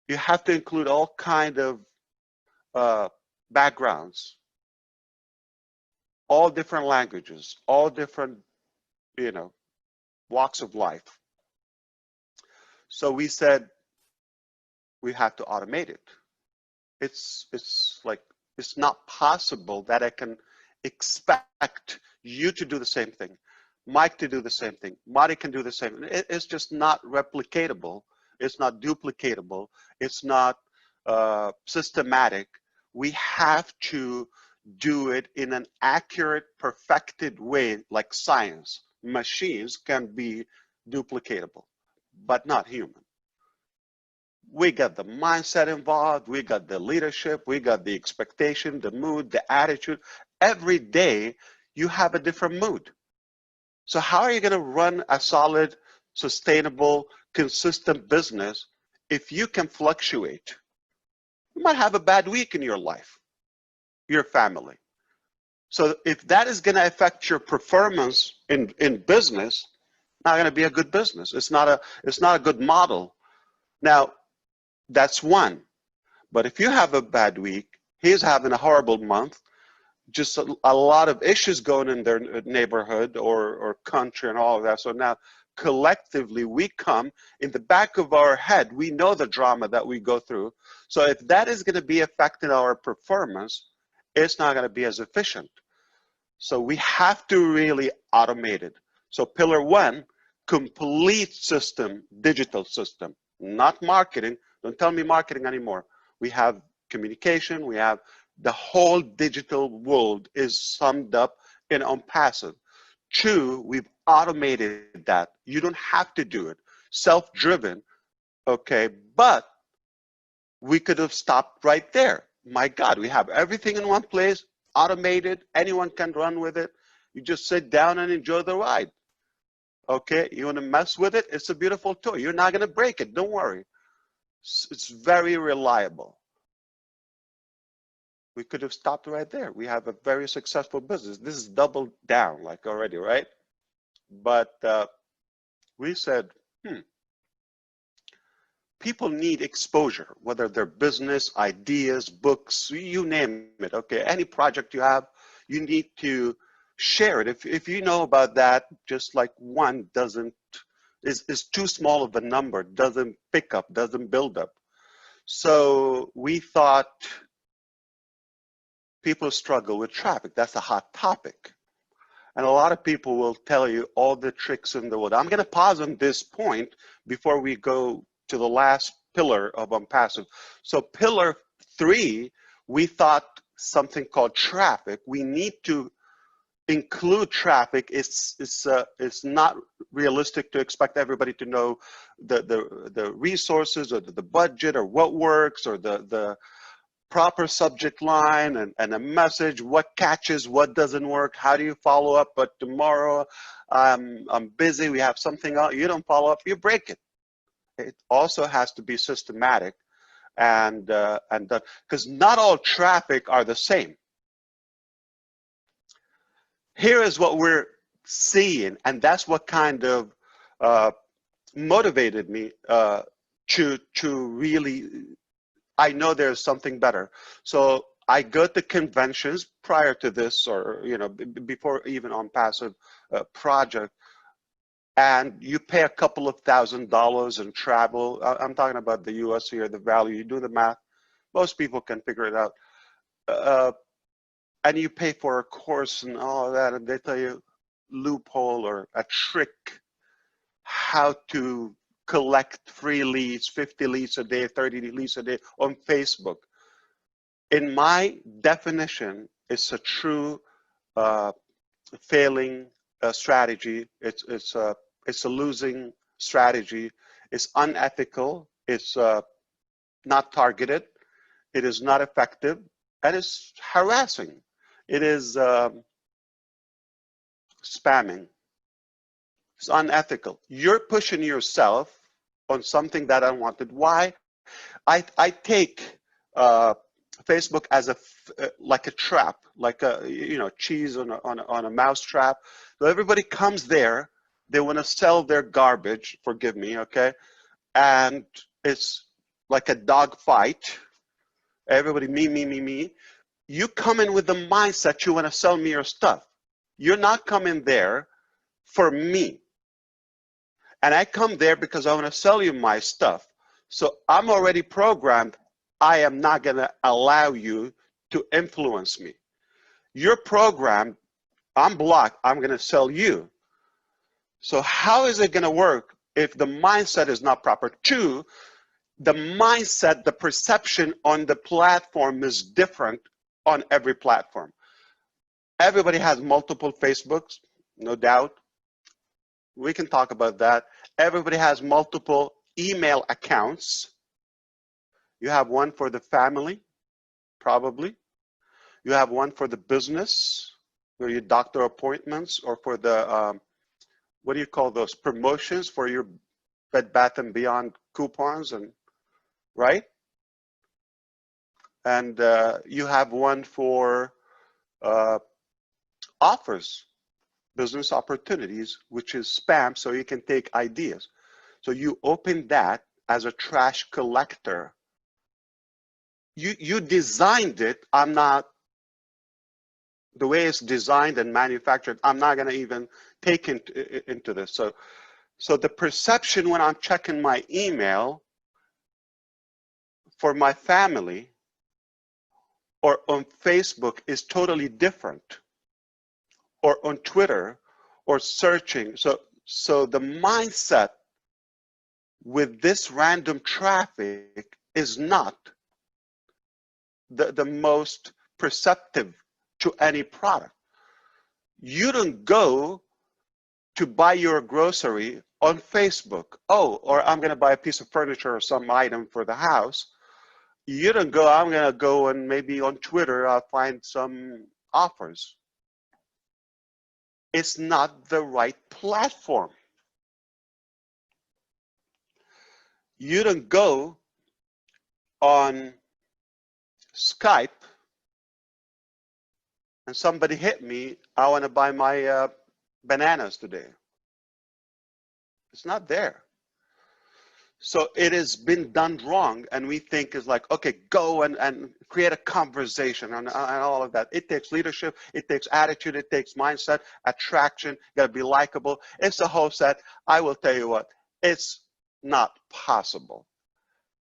You have to include all kind of backgrounds, all different languages, all different, walks of life. So we said, we have to automate it. It's like, it's not possible that I can expect you to do the same thing, Mike to do the same thing, Marty can do the same. It's just not replicatable. It's not duplicatable. It's not systematic. We have to do it in an accurate, perfected way, like science. Machines can be duplicatable, but not human. We got the mindset involved, we got the leadership, we got the expectation, the mood, the attitude. Every day you have a different mood. So how are you going to run a solid, sustainable, consistent business if you can fluctuate? You might have a bad week in your life, your family. So if that is going to affect your performance in business, not going to be a good business. It's not a good model. Now, that's one. But if you have a bad week, he's having a horrible month, just a lot of issues going in their neighborhood or country and all of that. So now collectively we come in the back of our head, we know the drama that we go through. So if that is going to be affecting our performance, it's not going to be as efficient. So we have to really automate it. So pillar one, complete system, digital system, not marketing. Don't tell me marketing anymore. We have communication, we have the whole digital world is summed up in ONPASSIVE. Two, we've automated that. You don't have to do it. Self-driven, okay, but we could have stopped right there. My God, we have everything in one place, automated, anyone can run with it. You just sit down and enjoy the ride. Okay, you want to mess with it? It's a beautiful toy. You're not going to break it, don't worry. It's very reliable. We could have stopped right there. We have a very successful business. This is doubled down like already, right? But we said, people need exposure, whether they're business, ideas, books, you name it, okay? Any project you have, you need to share it. If you know about that, just like one is too small of a number, doesn't pick up, doesn't build up. So we thought people struggle with traffic. That's a hot topic. And a lot of people will tell you all the tricks in the world. I'm going to pause on this point before we go to the last pillar of ONPASSIVE. So pillar 3, we thought something called traffic. We need to include traffic. It's not realistic to expect everybody to know the resources or the budget or what works or the proper subject line and a message, what catches, what doesn't work, how do you follow up, but tomorrow I'm busy, we have something else, you don't follow up, you break it. It also has to be systematic and because not all traffic are the same. Here is what we're seeing, and that's what kind of motivated me to really, I know there's something better. So I go to conventions prior to this, or before even ONPASSIVE project, and you pay a couple of $1,000s in travel. I'm talking about the US here, the value, you do the math, most people can figure it out. And you pay for a course and all of that, and they tell you loophole or a trick, how to collect free leads, 50 leads a day, 30 leads a day on Facebook. In my definition, it's a true failing strategy. It's a losing strategy. It's unethical. It's not targeted. It is not effective, and it's harassing. It is spamming. It's unethical. You're pushing yourself on something that I wanted. Why? I take Facebook as like a trap, like a cheese on a mouse trap. So everybody comes there. They want to sell their garbage. Forgive me, okay? And it's like a dog fight. Everybody me. You come in with the mindset you want to sell me your stuff. You're not coming there for me. And I come there because I want to sell you my stuff. So I'm already programmed. I am not going to allow you to influence me. You're programmed. I'm blocked. I'm going to sell you. So how is it going to work if the mindset is not proper? Two, the mindset, the perception on the platform is different on every platform. Everybody has multiple Facebooks, no doubt. We can talk about that. Everybody has multiple email accounts. You have one for the family, probably. You have one for the business, for your doctor appointments, or for the, what do you call those, promotions for your Bed Bath & Beyond coupons, and right? And you have one for offers, business opportunities, which is spam, so you can take ideas. So you open that as a trash collector. You designed it. I'm not, the way it's designed and manufactured, I'm not going to even take into this. So the perception when I'm checking my email for my family or on Facebook is totally different, or on Twitter, or searching. So the mindset with this random traffic is not the most perceptive to any product. You don't go to buy your grocery on Facebook. Oh, or I'm going to buy a piece of furniture or some item for the house. You don't go, I'm going to go and maybe on Twitter, I'll find some offers. It's not the right platform. You don't go on Skype and somebody hit me, I want to buy my bananas today. It's not there. So it has been done wrong, and we think is like, okay, go and create a conversation and all of that. It takes leadership, it takes attitude, it takes mindset, attraction, you gotta be likable. It's a whole set. I will tell you what, it's not possible.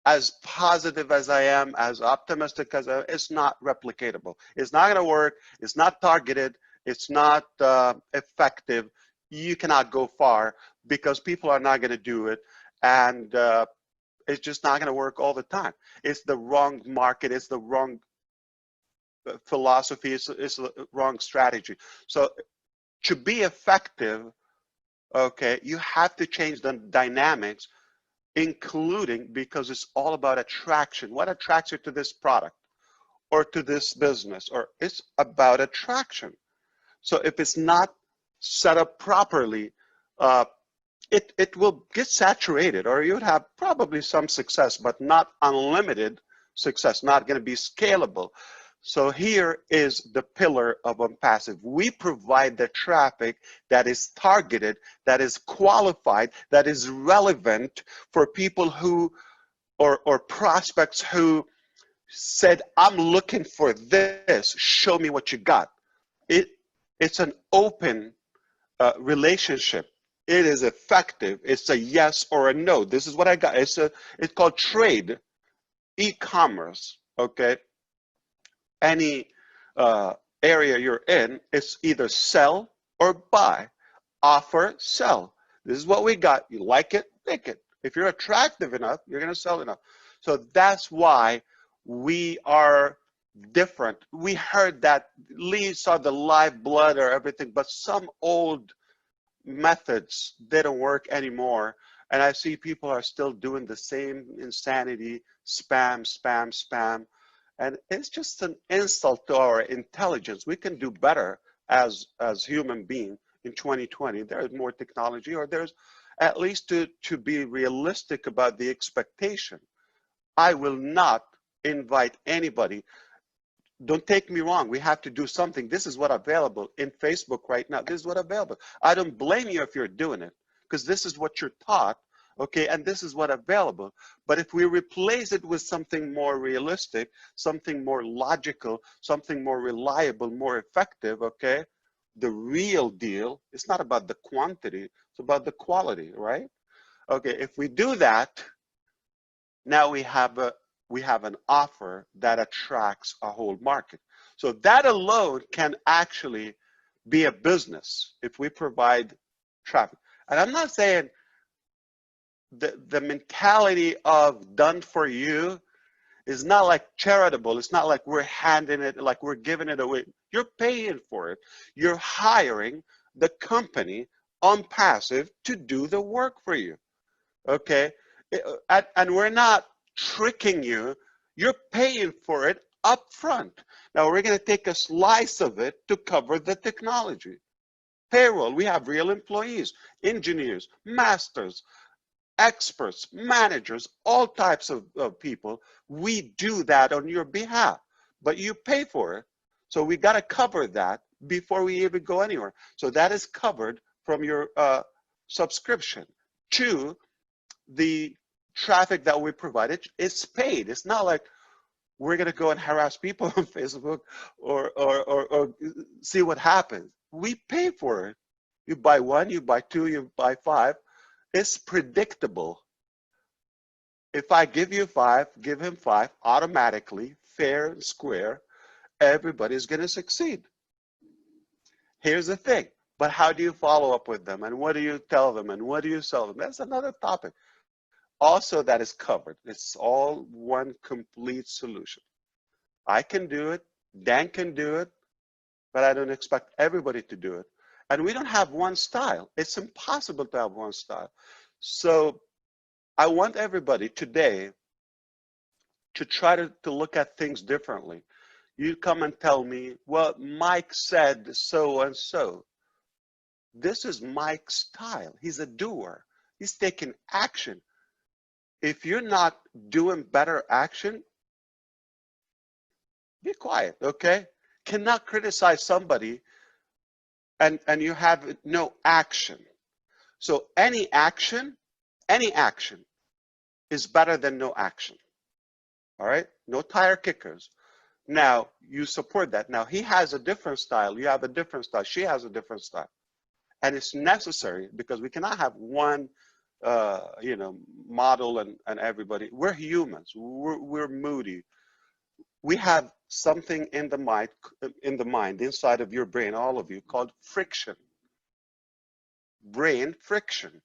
As positive as I am, as optimistic as I am, it's not replicatable. It's not gonna work, it's not targeted, it's not effective. You cannot go far because people are not gonna do it. And it's just not going to work all the time. It's the wrong market. It's the wrong philosophy. It's the wrong strategy. So to be effective, okay, you have to change the dynamics, including, because it's all about attraction. What attracts you to this product or to this business? Or it's about attraction. So if it's not set up properly, it will get saturated, or you would have probably some success, but not unlimited success, not going to be scalable. So here is the pillar of ONPASSIVE. We provide the traffic that is targeted, that is qualified, that is relevant for people who, or prospects who said, I'm looking for this, show me what you got. It's an open relationship. It is effective. It's a yes or a no. This is what I got. It's called trade, e-commerce. Okay. Any area you're in, it's either sell or buy, offer, sell. This is what we got. You like it, take it. If you're attractive enough, you're going to sell enough. So that's why we are different. We heard that Lee saw the live blood or everything, but some old methods didn't work anymore, and I see people are still doing the same insanity, spam, and it's just an insult to our intelligence. We can do better as human beings in 2020. There's more technology, or there's at least to be realistic about the expectation. I will not invite anybody. Don't take me wrong, we have to do something. This is what available in Facebook right now. This is what available. I don't blame you if you're doing it, because this is what you're taught, okay, and this is what available. But if we replace it with something more realistic, something more logical, something more reliable, more effective, okay, the real deal, it's not about the quantity, it's about the quality, right? Okay, if we do that, now we have an offer that attracts a whole market. So that alone can actually be a business if we provide traffic. And I'm not saying the mentality of done for you is not like charitable. It's not like we're handing it, like we're giving it away. You're paying for it. You're hiring the company ONPASSIVE to do the work for you. Okay? And we're not tricking you. You're paying for it up front. Now we're going to take a slice of it to cover the technology. Payroll, we have real employees, engineers, masters, experts, managers, all types of people. We do that on your behalf, but you pay for it. So we got to cover that before we even go anywhere. So that is covered from your subscription to the traffic that we provided. It's paid. It's not like we're going to go and harass people on Facebook or see what happens. We pay for it. You buy one, you buy two, you buy five. It's predictable. If I give you five, give him five, automatically, fair and square, everybody's going to succeed. Here's the thing. But how do you follow up with them? And what do you tell them? And what do you sell them? That's another topic. Also, that is covered. It's all one complete solution. I can do it. Dan can do it. But I don't expect everybody to do it. And we don't have one style. It's impossible to have one style. So I want everybody today to try to look at things differently. You come and tell me, well, Mike said so and so. This is Mike's style. He's a doer. He's taking action. If you're not doing better action, be quiet, okay? Cannot criticize somebody and you have no action. So any action is better than no action. All right? No tire kickers. Now, you support that. Now, he has a different style. You have a different style. She has a different style. And it's necessary because we cannot have one model and everybody. We're humans. We're moody. We have something in the mind, inside of your brain, all of you, called friction. Brain friction.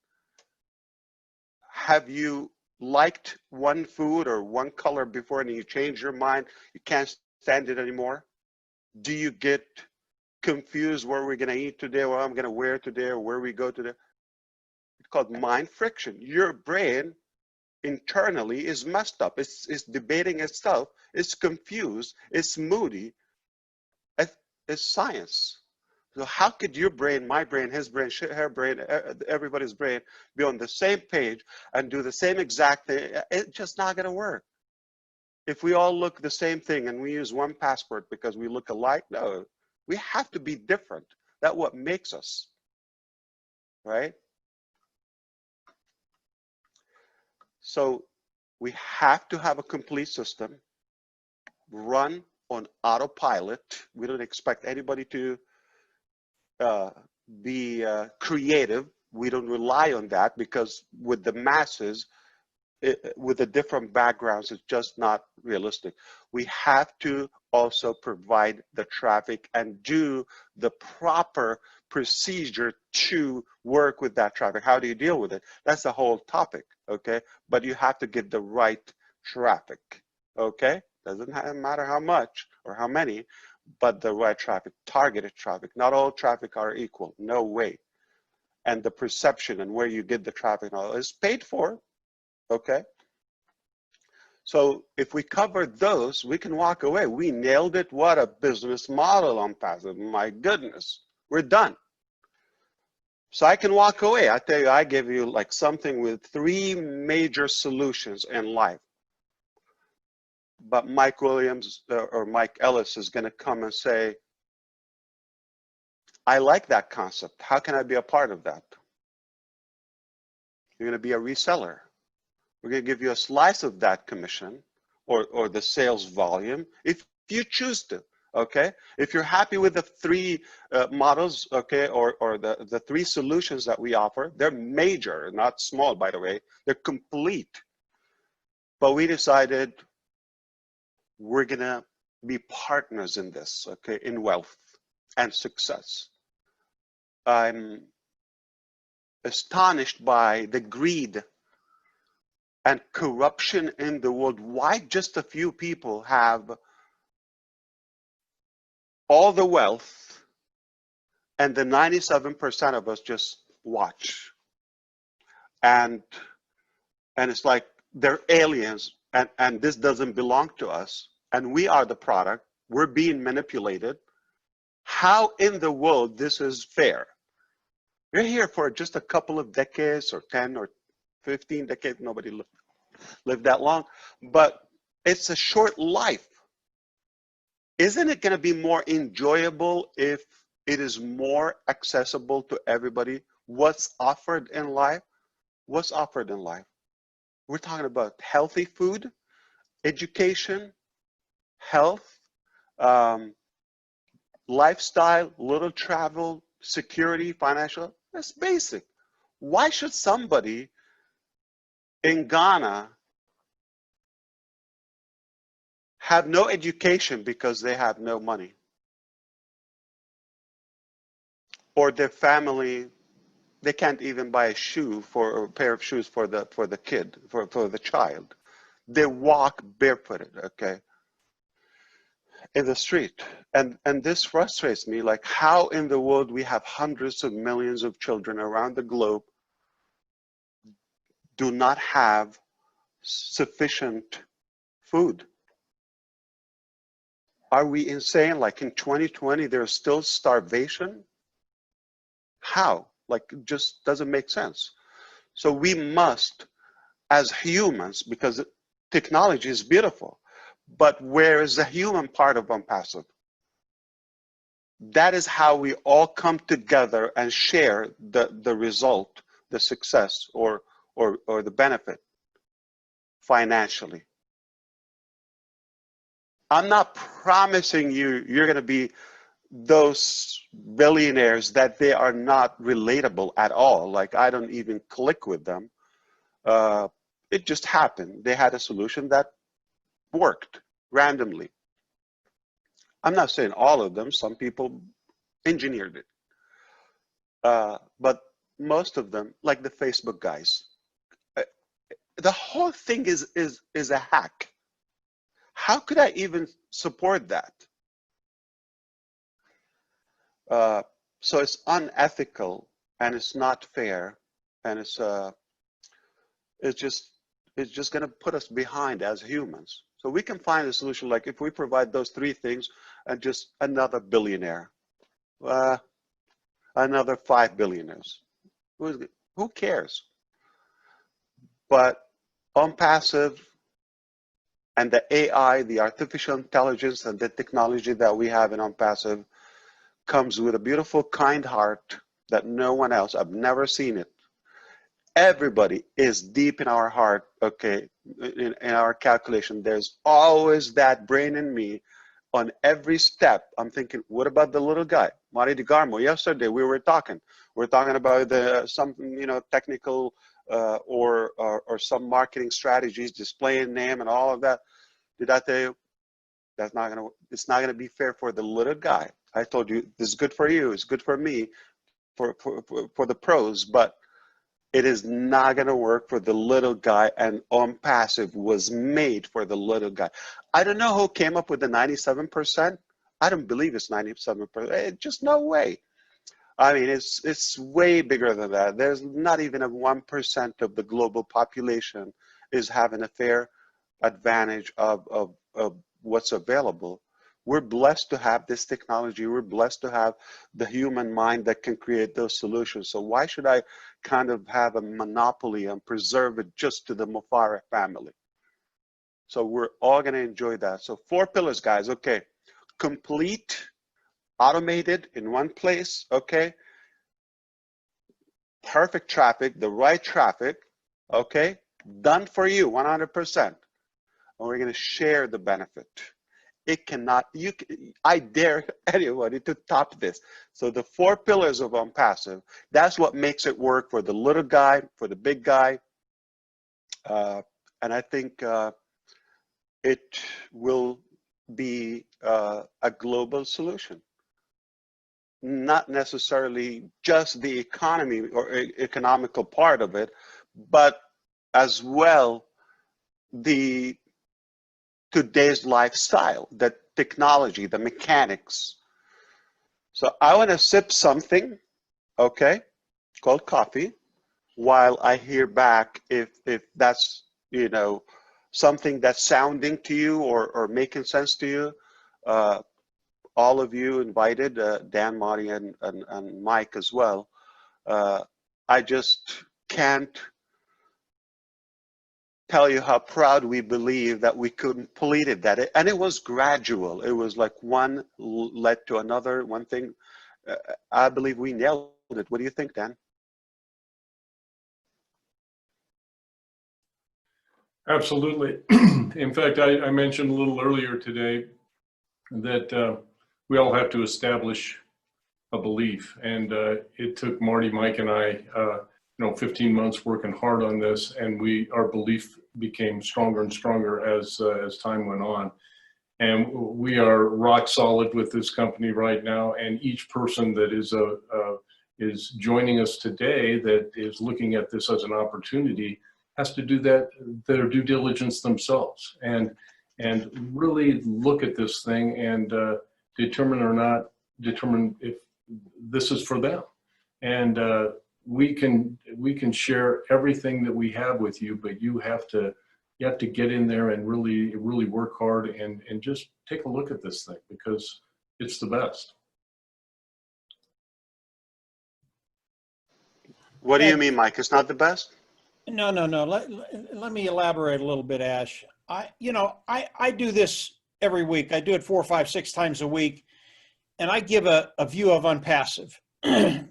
Have you liked one food or one color before and you change your mind? You can't stand it anymore? Do you get confused where we're going to eat today, what I'm going to wear today, or where we go today? It's called mind friction. Your brain internally is messed up. It's debating itself. It's confused. It's moody. It's science. So how could your brain, my brain, his brain, her brain, everybody's brain be on the same page and do the same exact thing? It's just not going to work. If we all look the same thing and we use one passport because we look alike, no, we have to be different. That's what makes us, right? So we have to have a complete system, run on autopilot. We don't expect anybody to be creative. We don't rely on that because with the masses, with the different backgrounds, it's just not realistic. We have to also provide the traffic and do the proper procedure to work with that traffic. How do you deal with it? That's the whole topic, okay? But you have to get the right traffic, okay? Doesn't matter how much or how many, but the right traffic, targeted traffic. Not all traffic are equal, no way. And the perception and where you get the traffic and all is paid for, okay? So if we cover those, we can walk away. We nailed it. What a business model ONPASSIVE. My goodness, we're done. So I can walk away. I tell you, I give you like something with 3 major solutions in life. But Mike Williams or Mike Ellis is going to come and say, I like that concept. How can I be a part of that? You're going to be a reseller. We're going to give you a slice of that commission or the sales volume if you choose to. Okay, if you're happy with the three models, okay, or the three solutions that we offer, they're major, not small, by the way, they're complete. But we decided we're gonna be partners in this, okay, in wealth and success. I'm astonished by the greed and corruption in the world. Why just a few people have all the wealth and the 97% of us just watch? And it's like they're aliens, and this doesn't belong to us, and we are the product. We're being manipulated. How in the world this is fair? You're here for just a couple of decades, or 10 or 15 decades. Nobody lived that long, but it's a short life. Isn't it going to be more enjoyable if it is more accessible to everybody? What's offered in life? What's offered in life? We're talking about healthy food, education, health, lifestyle, little travel, security, financial. That's basic. Why should somebody in Ghana have no education because they have no money? Or their family, they can't even buy a shoe for a pair of shoes for the kid, for the child. They walk barefooted, okay, in the street. And this frustrates me, like how in the world we have hundreds of millions of children around the globe do not have sufficient food. Are we insane? Like in 2020, there's still starvation? How? Like, it just doesn't make sense. So we must, as humans, because technology is beautiful, but where is the human part of ONPASSIVE? That is how we all come together and share the result, the success, or the benefit financially. I'm not promising you you're going to be those billionaires that they are not relatable at all. Like, I don't even click with them. It just happened. They had a solution that worked randomly. I'm not saying all of them. Some people engineered it. But most of them, like the Facebook guys, the whole thing is a hack. How could I even support that? So it's unethical, and it's not fair, and it's just going to put us behind as humans. So we can find a solution, like if we provide those three things, and just another billionaire, another 5 billionaires. Who cares? But ONPASSIVE and the AI, the artificial intelligence, and the technology that we have in ONPASSIVE comes with a beautiful, kind heart that no one else, I've never seen it. Everybody is deep in our heart, okay, in our calculation. There's always that brain in me on every step. I'm thinking, what about the little guy? Mari DeGarmo, yesterday we were talking about some, technical or some marketing strategies, displaying name and all of that. Did I tell you it's not gonna be fair for the little guy? I told you this is good for you, it's good for me, for the pros, but it is not going to work for the little guy, and ONPASSIVE was made for the little guy. I don't know who came up with the 97%. I don't believe it's 97%. Just no way. I mean, it's way bigger than that. There's not even a 1% of the global population is having a fair advantage of what's available. We're blessed to have this technology. We're blessed to have the human mind that can create those solutions. So why should I kind of have a monopoly and preserve it just to the Mufareh family? So we're all going to enjoy that. So 4 pillars, guys. Okay. Complete, automated in one place. Okay. Perfect traffic, the right traffic. Okay. Done for you 100%. And we're going to share the benefit. it cannot, I dare anybody to top this. So the 4 pillars of ONPASSIVE, that's what makes it work for the little guy, for the big guy. And I think it will be a global solution. Not necessarily just the economy or economical part of it, but as well the today's lifestyle, the technology, the mechanics. So I want to sip something, okay, called coffee, while I hear back if that's, you know, something that's sounding to you or making sense to you. All of you invited, Dan, Marty, and Mike as well. I just can't tell you how proud we believe that we completed that. And it was gradual. It was like one led to another, one thing. I believe we nailed it. What do you think, Dan? Absolutely. In fact, I mentioned a little earlier today that we all have to establish a belief, and it took Marty, Mike, and I, 15 months working hard on this, and our belief became stronger and stronger as time went on. And we are rock solid with this company right now, and each person that is joining us today that is looking at this as an opportunity has to do their due diligence themselves and really look at this thing and determine if this is for them. And we can share everything that we have with you, but you have to get in there and really work hard and just take a look at this thing, because it's the best. What do you mean, Mike? It's not the best? No. Let me elaborate a little bit, Ash. I do this every week. I do it 4, 5, 6 times a week, and I give a view of ONPASSIVE, and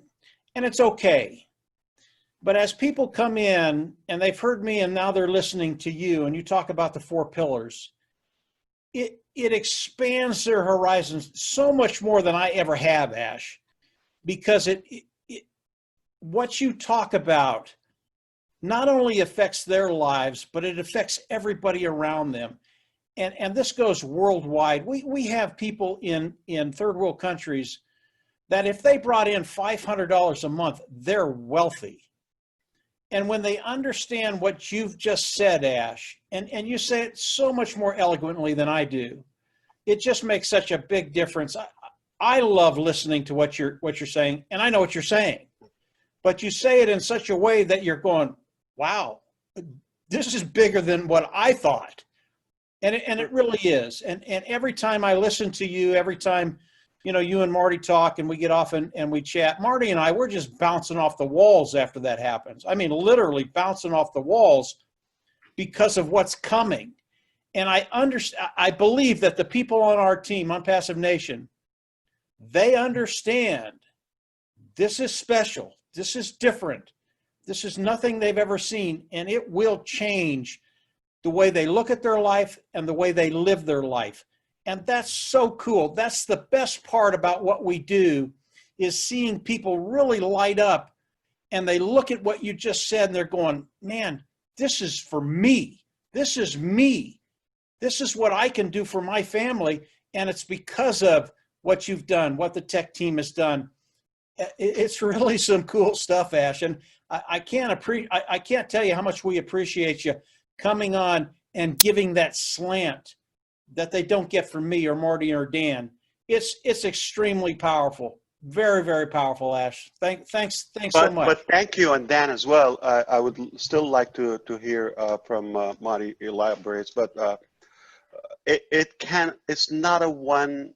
it's okay. But as people come in and they've heard me and now they're listening to you and you talk about the 4 pillars, it expands their horizons so much more than I ever have, Ash, because what you talk about not only affects their lives, but it affects everybody around them. And this goes worldwide. We have people in third world countries that if they brought in $500 a month, they're wealthy. And when they understand what you've just said, Ash, and you say it so much more eloquently than I do, it just makes such a big difference. I love listening to what you're saying, and I know what you're saying, but you say it in such a way that you're going, wow, this is bigger than what I thought. And it really is. And every time I listen to you, every time, you and Marty talk and we get off and we chat, Marty and we're just bouncing off the walls after that happens. I mean, literally bouncing off the walls because of what's coming. And I believe that the people on our team, ONPASSIVE Nation, they understand this is special. This is different. This is nothing they've ever seen, and it will change the way they look at their life and the way they live their life. And that's so cool. That's the best part about what we do, is seeing people really light up and they look at what you just said and they're going, man, this is for me. This is me. This is what I can do for my family. And it's because of what you've done, what the tech team has done. It's really some cool stuff, Ash. And I can't tell you how much we appreciate you coming on and giving that slant that they don't get from me or Marty or Dan. It's extremely powerful. Very, very powerful, Ash. Thanks so much. But thank you, and Dan as well. I would still like to hear from Marty elaborates, but it's not a one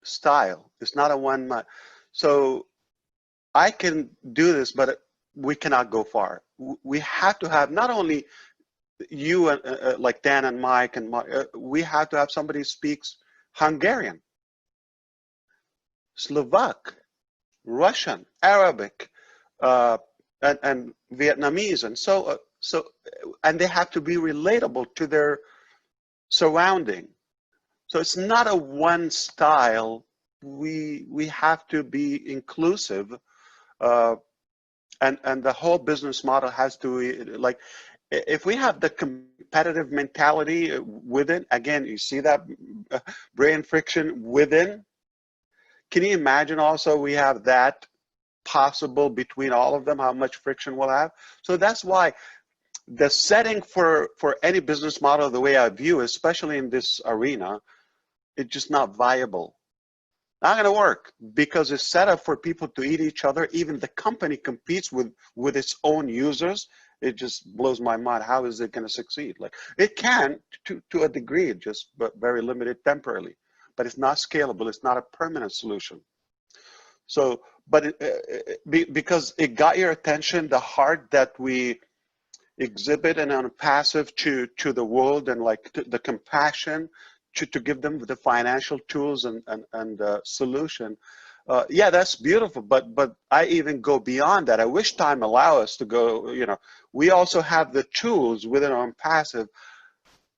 style. It's not a one. So I can do this, but we cannot go far. We have to have not only you and like Dan and Mike and we have to have somebody who speaks Hungarian, Slovak, Russian, Arabic, and Vietnamese, and so and they have to be relatable to their surrounding. So it's not a one style. We have to be inclusive, and the whole business model has to, like, if we have the competitive mentality within, again, you see that brain friction within. Can you imagine also we have that possible between all of them, how much friction we'll have? So that's why the setting for any business model, the way I view, especially in this arena, it's just not viable. Not going to work, because it's set up for people to eat each other. Even the company competes with its own users. It just blows my mind. How is it going to succeed? Like, it can to a degree, just but very limited temporarily. But it's not scalable. It's not a permanent solution. So, but because it got your attention, the heart that we exhibit and on passive to the world, and like the compassion to give them the financial tools and solution. Yeah, that's beautiful, but I even go beyond that. I wish time allow us to go, we also have the tools within ONPASSIVE.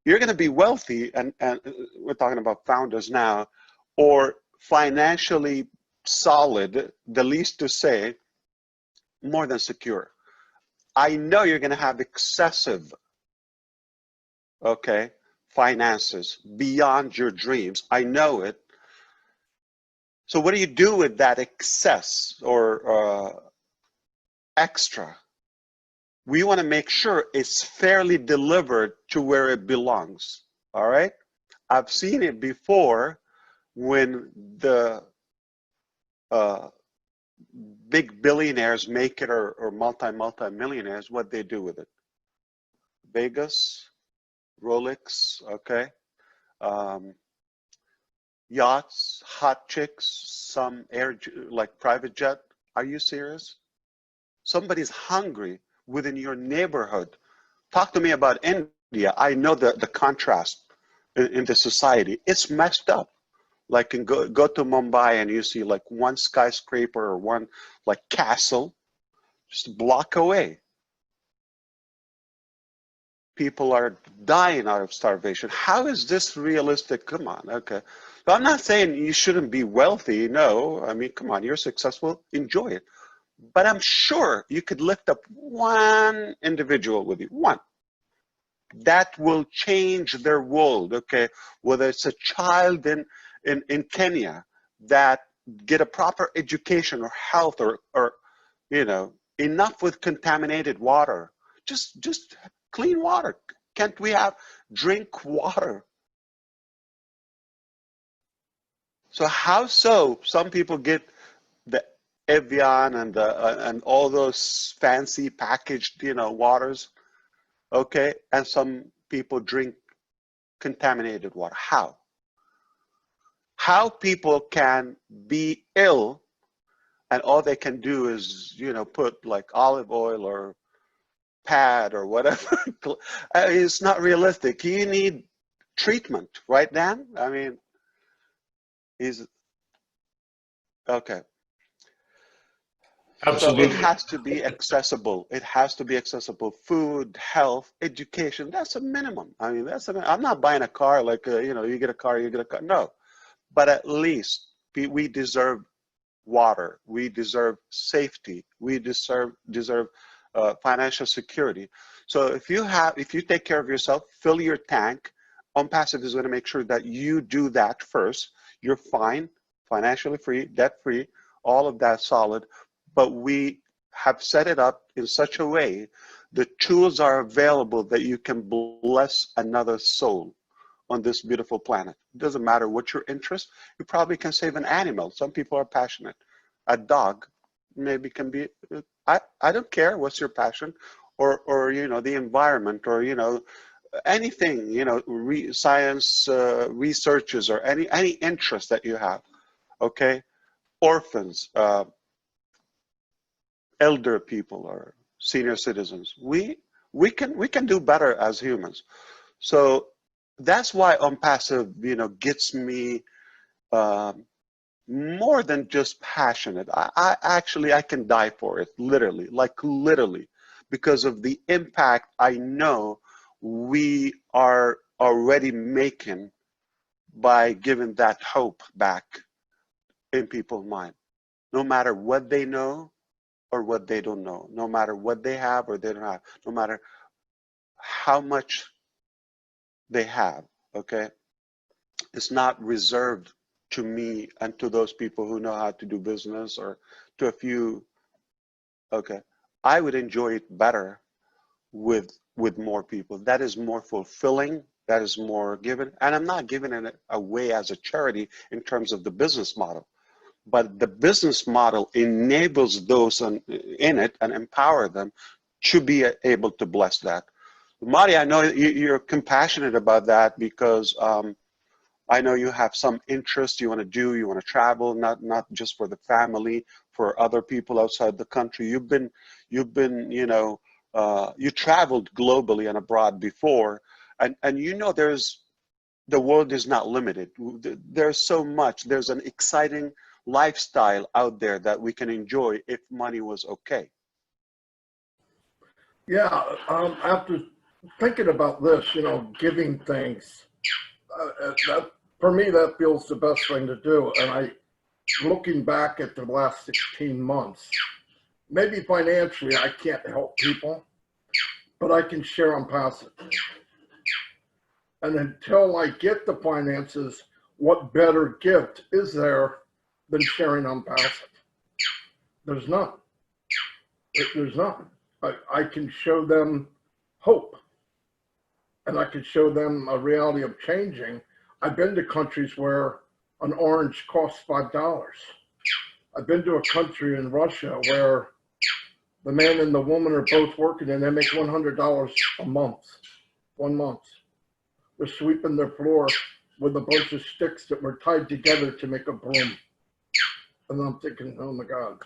You're going to be wealthy, and we're talking about founders now, or financially solid, the least to say, more than secure. I know you're going to have excessive, okay, finances beyond your dreams. I know it. So what do you do with that excess or extra? We want to make sure it's fairly delivered to where it belongs. All right? I've seen it before when the big billionaires make it, or multi-millionaires, what they do with it. Vegas, Rolex, okay? Yachts, hot chicks, some like private jet. Are you serious? Somebody's hungry within your neighborhood. Talk to me about India. I know the contrast in the society. It's messed up. Like, go to Mumbai and you see like one skyscraper or one like castle just a block away. People are dying out of starvation. How is this realistic? Come on, okay. So I'm not saying you shouldn't be wealthy. No, I mean, come on, you're successful, enjoy it. But I'm sure you could lift up one individual with you, one. That will change their world, okay? Whether it's a child in Kenya that get a proper education or health, or enough with contaminated water. Just clean water. Can't we have drink water? So how so? Some people get the Evian and all those fancy packaged, waters, okay? And some people drink contaminated water. How? How people can be ill and all they can do is, put like olive oil or pad or whatever. It's not realistic. You need treatment, right, Dan? I mean, okay. Absolutely. So it has to be accessible. It has to be accessible. Food, health, education, that's a minimum. I mean, I'm not buying a car like, you get a car, you get a car. No, but at least we deserve water. We deserve safety. We deserve financial security. So if you take care of yourself, fill your tank, ONPASSIVE is going to make sure that you do that first. You're fine, financially free, debt free, all of that solid. But we have set it up in such a way the tools are available that you can bless another soul on this beautiful planet. It doesn't matter what your interest. You probably can save an animal. Some people are passionate. A dog maybe can be, I don't care what's your passion, or the environment, or anything, science researches, or any interest that you have, okay? Orphans, elder people, or senior citizens. We can do better as humans. So that's why ONPASSIVE, gets me more than just passionate. I can die for it, literally, because of the impact I know we are already making by giving that hope back in people's mind, no matter what they know or what they don't know, no matter what they have or they don't have, no matter how much they have, okay? It's not reserved to me and to those people who know how to do business or to a few, okay? I would enjoy it better with more people. That is more fulfilling, that is more given. And I'm not giving it away as a charity in terms of the business model, but the business model enables those in it and empower them to be able to bless that. Marty, I know you're compassionate about that because I know you have some interest you want to do, you want to travel, not just for the family, for other people outside the country. You've been, you know, you traveled globally and abroad before, and you know the world is not limited. There's so much, there's an exciting lifestyle out there that we can enjoy if money was okay. Yeah, after thinking about this, you know, giving things, that, for me, that feels the best thing to do. And looking back at the last 16 months, maybe financially I can't help people, but I can share ONPASSIVE. And until I get the finances, what better gift is there than sharing ONPASSIVE? There's none. There's none. I can show them hope, and I can show them a reality of changing. I've been to countries where an orange costs $5. I've been to a country in Russia where the man and the woman are both working and they make $100 a month, 1 month. They're sweeping their floor with a bunch of sticks that were tied together to make a broom. And I'm thinking, oh my God,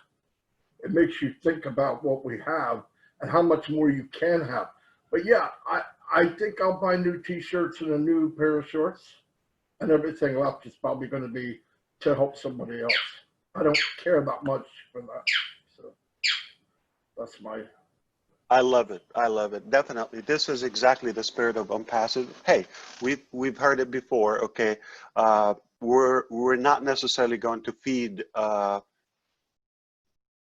it makes you think about what we have and how much more you can have. But yeah, I think I'll buy new t-shirts and a new pair of shorts, and everything left is probably going to be to help somebody else. I don't care that much for that. So that's my... I love it. I love it. Definitely. This is exactly the spirit of ONPASSIVE. Hey, we've heard it before. Okay. We're not necessarily going to feed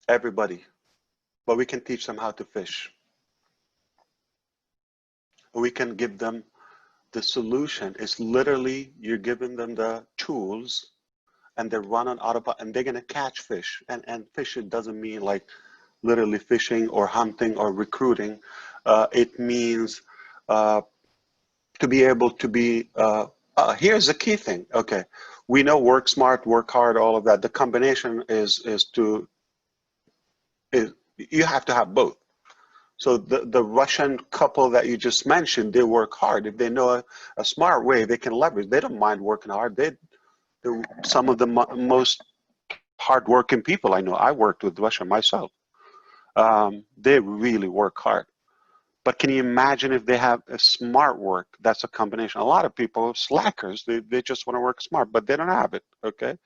everybody, but we can teach them how to fish. We can give them the solution. It's literally you're giving them the tools and they run on autopilot and they're going to catch fish. And fish, it doesn't mean like literally fishing or hunting or recruiting. It means to be able to be, here's the key thing. Okay. We know work smart, work hard, all of that. The combination is you have to have both. So the Russian couple that you just mentioned, they work hard. If they know a smart way, they can leverage. They don't mind working hard. They're some of the most hardworking people I know. I worked with Russia myself. They really work hard. But can you imagine if they have a smart work? That's a combination. A lot of people, slackers, they just want to work smart, but they don't have it, okay?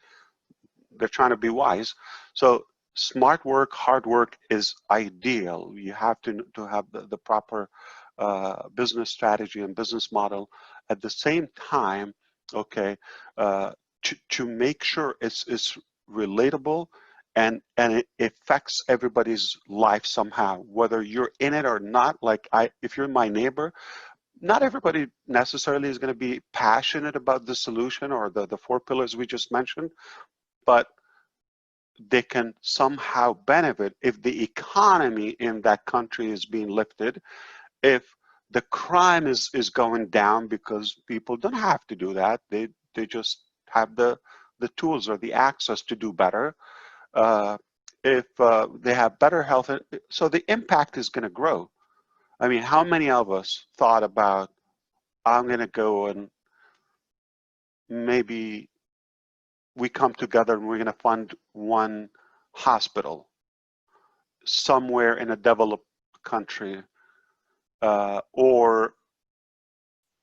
They're trying to be wise. So smart work, hard work is ideal. You have to have the proper business strategy and business model. At the same time, okay, to make sure it's relatable and it affects everybody's life somehow, whether you're in it or not. Like if you're my neighbor, not everybody necessarily is going to be passionate about the solution or the 4 pillars we just mentioned, but they can somehow benefit if the economy in that country is being lifted, if the crime is going down because people don't have to do that. They just have the tools or the access to do better. If they have better health, so the impact is going to grow. I mean, how many of us thought about, I'm going to go and maybe we come together and we're going to fund one hospital somewhere in a developed country, or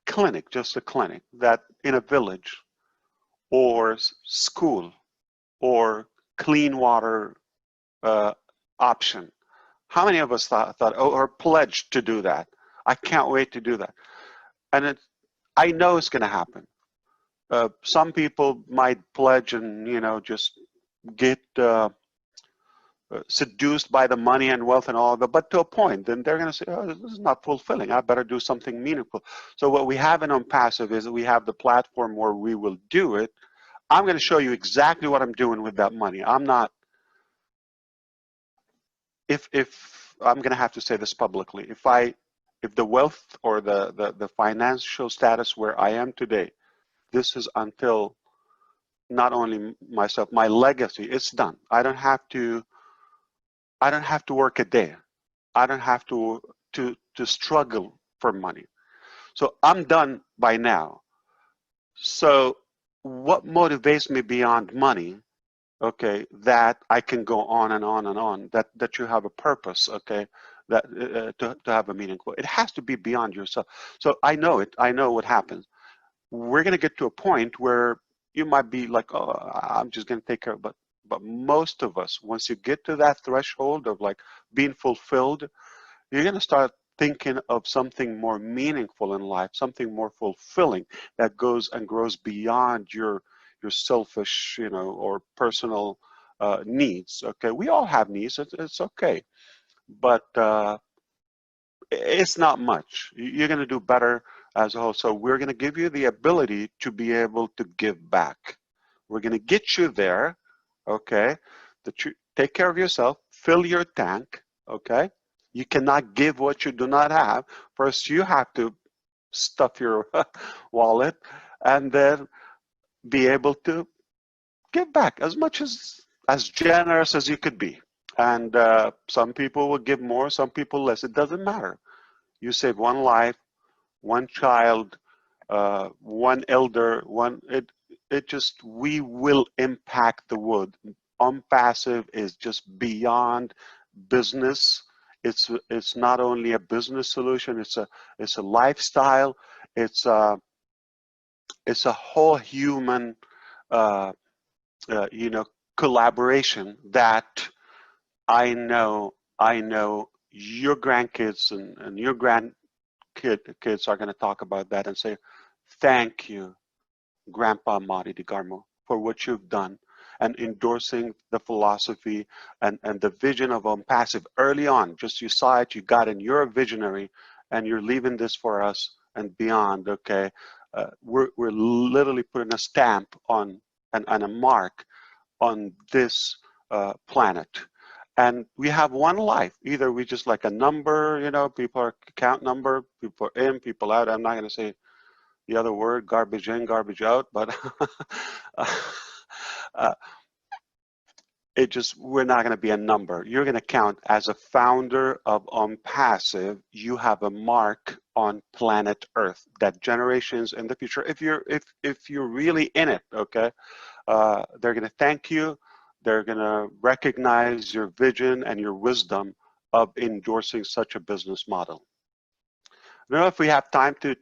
clinic, just a clinic that in a village, or school, or clean water option. How many of us thought or pledged to do that? I can't wait to do that. And I know it's going to happen. some people might pledge and, you know, just get seduced by the money and wealth and all that, but to a point, then they're going to say, oh, this is not fulfilling. I better do something meaningful. So what we have in ONPASSIVE is that we have the platform where we will do it. I'm going to show you exactly what I'm doing with that money. I'm not, if I'm going to have to say this publicly, if the wealth or the financial status where I am today, this is until not only myself, my legacy, it's done. I don't have to work a day. I don't have to struggle for money. So I'm done by now. So what motivates me beyond money, okay, that I can go on and on and on, that you have a purpose, okay, that to have a meaningful, it has to be beyond yourself. So I know it, I know what happens. We're going to get to a point where you might be like, oh, I'm just going to take care of it. But most of us, once you get to that threshold of like being fulfilled, you're going to start thinking of something more meaningful in life, something more fulfilling that goes and grows beyond your selfish, you know, or personal needs. Okay, we all have needs. It's okay, but it's not much. You're going to do better as a whole. So we're going to give you the ability to be able to give back. We're going to get you there, okay, that you take care of yourself, fill your tank, okay. You cannot give what you do not have. First, you have to stuff your wallet and then be able to give back as much as generous as you could be. And some people will give more, some people less. It doesn't matter. You save one life, one child, one elder, we will impact the world. ONPASSIVE is just beyond business. It's not only a business solution, it's a lifestyle, it's a whole human you know, collaboration that I know your grandkids and your kids are going to talk about that and say, thank you, Grandpa Marty DeGarmo, for what you've done and endorsing the philosophy and the vision of ONPASSIVE early on. Just you saw it, you got it, you're a visionary, and you're leaving this for us and beyond, okay? We're literally putting a stamp on and a mark on this planet. And we have one life. Either we just like a number, you know, people are count number, people are in, people out. I'm not going to say the other word, garbage in, garbage out, but we're not going to be a number. You're going to count as a founder of ONPASSIVE. You have a mark on planet Earth that generations in the future, if you're really in it, okay, they're going to thank you. They're going to recognize your vision and your wisdom of endorsing such a business model. I don't know if we have time to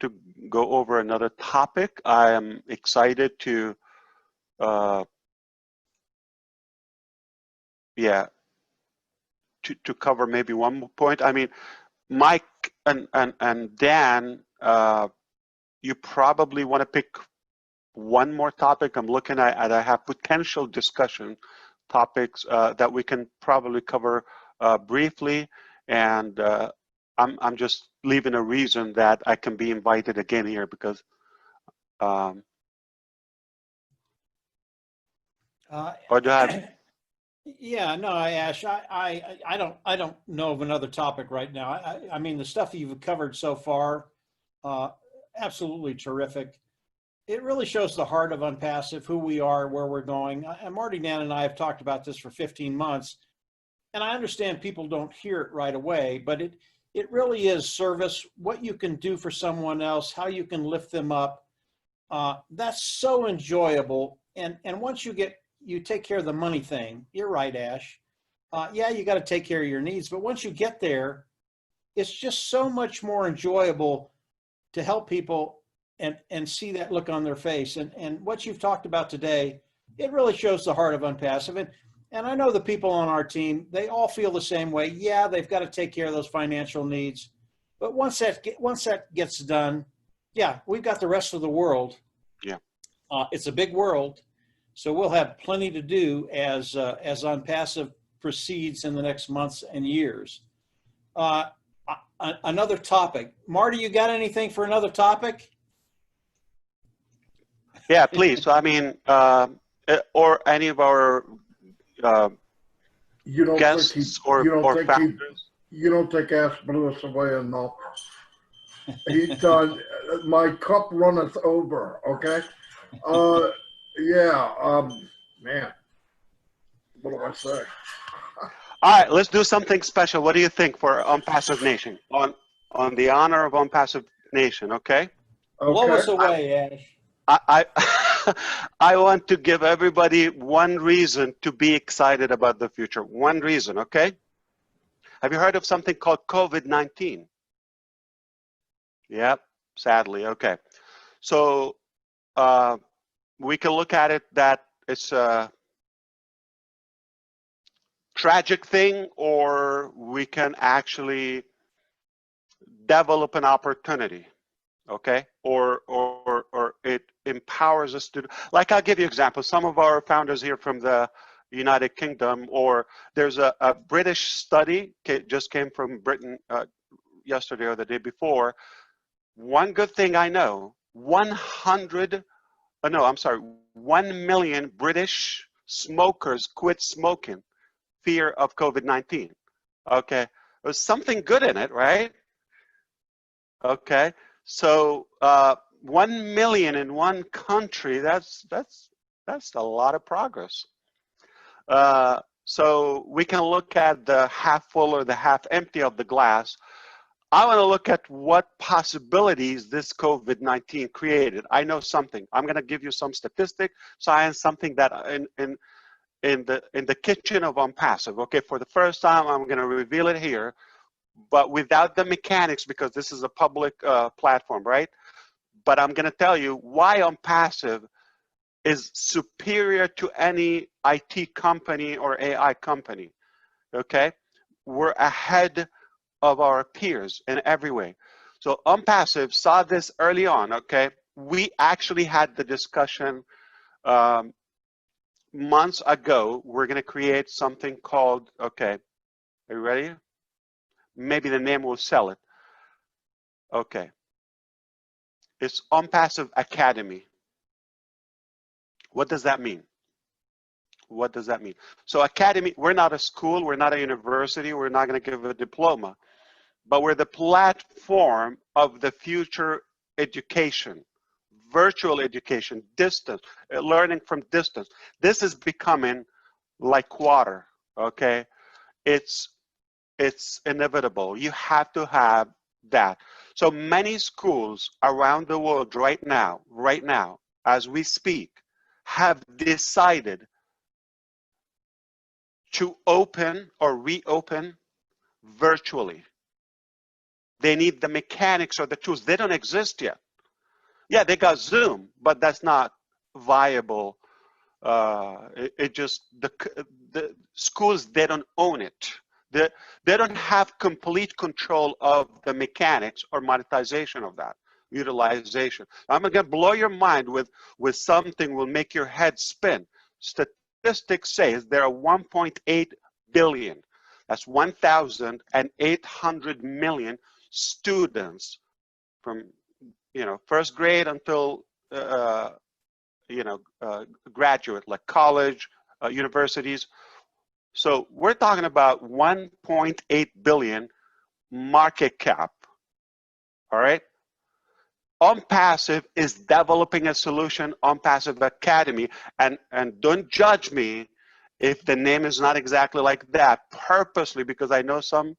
go over another topic. I am excited to, yeah, to cover maybe one more point. I mean, Mike and Dan, you probably want to pick one more topic. I'm looking at I have potential discussion topics that we can probably cover briefly, and I'm just leaving a reason that I can be invited again here because or do I have Yeah, no, Ash, I don't know of another topic right now. I mean, the stuff you've covered so far, absolutely terrific. It really shows the heart of ONPASSIVE, who we are, where we're going. And Marty, Dan, and I have talked about this for 15 months, and I understand people don't hear it right away, but it really is service, what you can do for someone else, how you can lift them up. That's so enjoyable. And once you take care of the money thing, you're right, Ash. Yeah, you got to take care of your needs, but once you get there, it's just so much more enjoyable to help people and see that look on their face. And what you've talked about today, it really shows the heart of ONPASSIVE. And I know the people on our team, they all feel the same way. Yeah, they've got to take care of those financial needs. But once that gets done, yeah, we've got the rest of the world. Yeah. It's a big world, so we'll have plenty to do as ONPASSIVE proceeds in the next months and years. Another topic. Marty, you got anything for another topic? Yeah, please. So I mean, or any of our You don't guests think or founders. you don't think Ash blew us away enough. He done. My cup runneth over. Okay. Yeah. Man, what do I say? All right, let's do something special. What do you think for ONPASSIVE Nation? On the honor of ONPASSIVE Nation, okay? Blow us Okay. away, Ash. I I want to give everybody one reason to be excited about the future. One reason, okay? Have you heard of something called COVID-19? Yep, sadly, okay. So we can look at it that it's a tragic thing, or we can actually develop an opportunity, okay? Or it empowers us to, like, I'll give you an example. Some of our founders here from the United Kingdom, or there's a British study, just came from Britain yesterday or the day before. One good thing I know, 1 million British smokers quit smoking, fear of COVID-19. Okay, there's something good in it, right? Okay, so 1 million in one country, that's a lot of progress. So we can look at the half full or the half empty of the glass. I want to look at what possibilities this COVID-19 created. I know something. I'm going to give you some statistic, science, something that in the kitchen of ONPASSIVE. Okay, for the first time, I'm going to reveal it here, but without the mechanics, because this is a public platform, right? But I'm going to tell you why ONPASSIVE is superior to any IT company or AI company. Okay, we're ahead of our peers in every way. So ONPASSIVE saw this early on, okay? We actually had the discussion months ago. We're gonna create something called, okay, are you ready? Maybe the name will sell it. Okay. It's ONPASSIVE Academy. What does that mean? What does that mean? So Academy, we're not a school, we're not a university, we're not gonna give a diploma, but we're the platform of the future education, virtual education, distance, learning from distance. This is becoming like water, okay? It's inevitable. You have to have that. So many schools around the world right now, as we speak, have decided to open or reopen virtually. They need the mechanics or the tools. They don't exist yet. Yeah, they got Zoom, but that's not viable. It just, the schools, they don't own it. They don't have complete control of the mechanics or monetization of that, utilization. I'm gonna blow your mind with something will make your head spin. Statistics say there are 1.8 billion. That's 1,800 million students from first grade until graduate, like college, universities. So we're talking about 1.8 billion market cap. All right. ONPASSIVE is developing a solution, ONPASSIVE Academy, and don't judge me if the name is not exactly like that, purposely, because I know some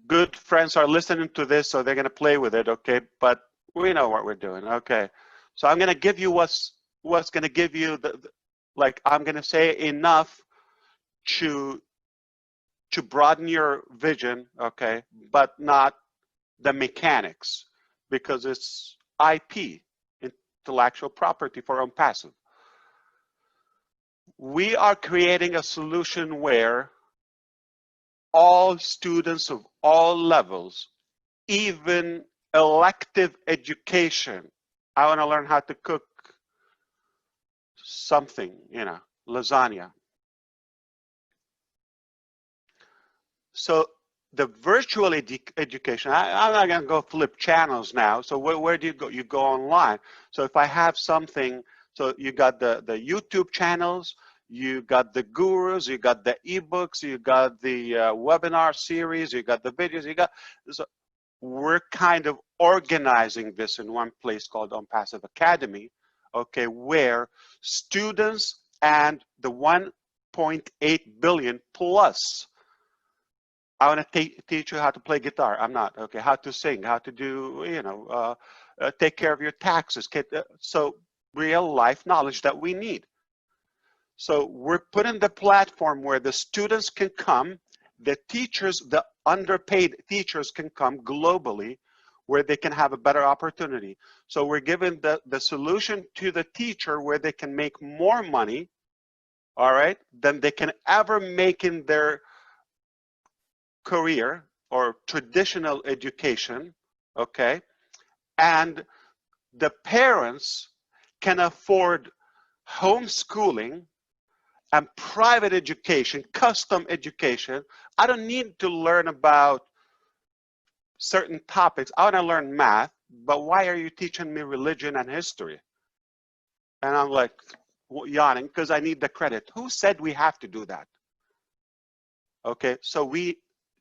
good friends are listening to this, so they're going to play with it, okay? But we know what we're doing, okay? So I'm going to give you what's going to give you like, I'm going to say enough to broaden your vision, okay? But not the mechanics, because it's IP, intellectual property for ONPASSIVE. We are creating a solution where all students of all levels, even elective education, I want to learn how to cook something, you know, lasagna. So the virtual education, I'm not going to go flip channels now. So where do you go? You go online. So if I have something, so you got the YouTube channels, you got the gurus, you got the ebooks, you got the webinar series, you got the videos, you got, so we're kind of organizing this in one place called ONPASSIVE Academy, okay, where students and the 1.8 billion plus, I want to teach you how to play guitar. I'm not, okay, how to sing, how to do, you know, take care of your taxes. So real life knowledge that we need. So we're putting the platform where the students can come, the teachers, the underpaid teachers can come globally, where they can have a better opportunity. So we're giving the solution to the teacher where they can make more money, all right, than they can ever make in their career or traditional education, okay? And the parents can afford homeschooling and private education, custom education. I don't need to learn about certain topics. I want to learn math, but why are you teaching me religion and history? And I'm like yawning because I need the credit. Who said we have to do that? Okay, so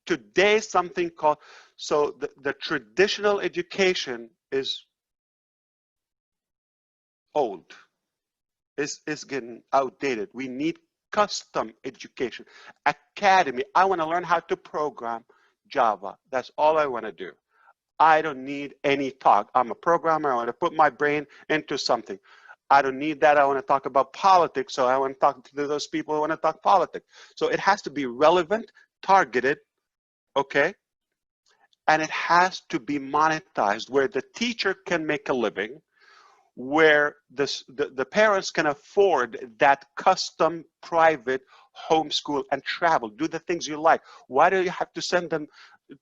today something called, so the traditional education is old. It's getting outdated. We need custom education. Academy, I want to learn how to program Java. That's all I want to do. I don't need any talk. I'm a programmer. I want to put my brain into something. I don't need that. I want to talk about politics. So I want to talk to those people who want to talk politics. So it has to be relevant, targeted, okay? And it has to be monetized where the teacher can make a living, where the parents can afford that custom private homeschool and travel, do the things you like. Why do you have to send them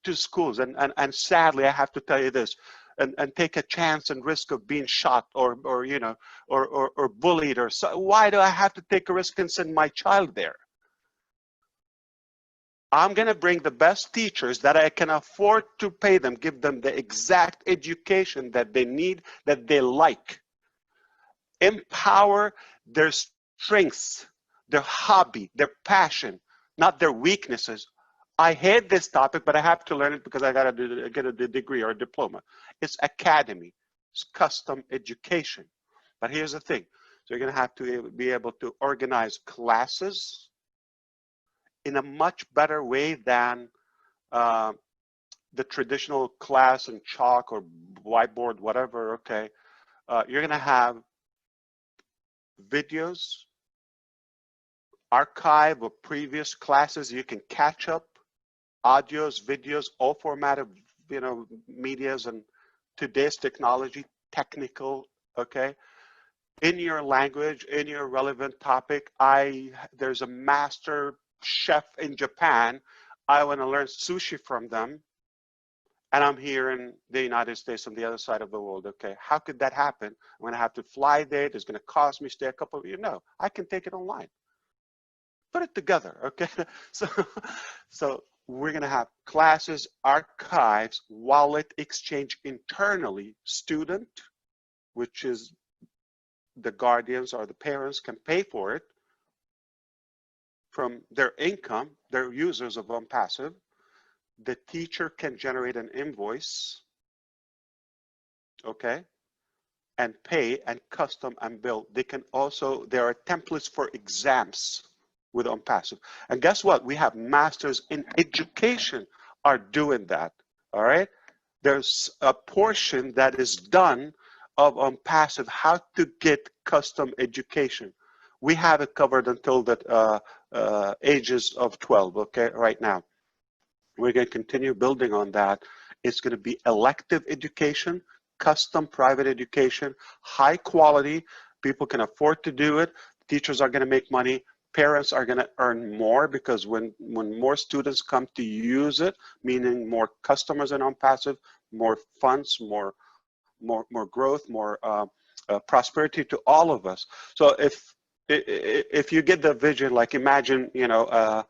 to schools? And sadly, I have to tell you this, and take a chance and risk of being shot or you know, or bullied or so. Why do I have to take a risk and send my child there? I'm going to bring the best teachers that I can afford to pay them, give them the exact education that they need, that they like. Empower their strengths, their hobby, their passion, not their weaknesses. I hate this topic, but I have to learn it because I got to get a degree or a diploma. It's academy, it's custom education. But here's the thing. So you're going to have to be able to organize classes in a much better way than the traditional class and chalk or whiteboard, whatever, okay. You're going to have videos, archive of previous classes. You can catch up, audios, videos, all formatted, you know, medias and today's technology, technical, okay, in your language, in your relevant topic. There's a master chef in Japan. I want to learn sushi from them, and I'm here in the United States on the other side of the world. Okay, how could that happen? I'm going to have to fly there. It's going to cost me stay a couple of years. No, I can take it online. Put it together, okay? So we're going to have classes, archives, wallet exchange internally. Student, which is the guardians or the parents, can pay for it from their income. They're users of ONPASSIVE. The teacher can generate an invoice, okay, and pay and custom and build. They can also, there are templates for exams with ONPASSIVE. And guess what? We have masters in education are doing that, all right? There's a portion that is done of ONPASSIVE, how to get custom education. We have it covered until the ages of 12, okay, right now. We're going to continue building on that. It's going to be elective education, custom private education, high quality. People can afford to do it. Teachers are going to make money. Parents are going to earn more because when more students come to use it, meaning more customers in ONPASSIVE, more funds, more more growth, more prosperity to all of us. So if you get the vision, like imagine, you know,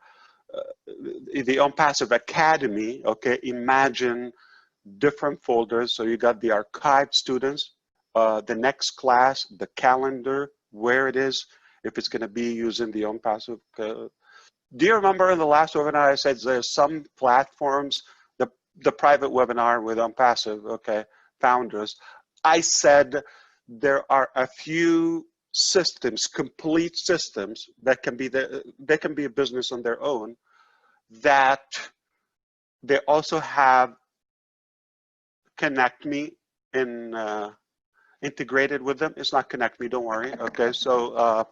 the ONPASSIVE Academy, okay, imagine different folders. So you got the archived students, the next class, the calendar, where it is, if it's going to be using the ONPASSIVE. Do you remember in the last webinar I said there's some platforms, the private webinar with ONPASSIVE, okay, founders, I said there are a few systems, complete systems that can be they can be a business on their own, that they also have Connect Me in integrated with them. It's not Connect Me, don't worry. Okay, so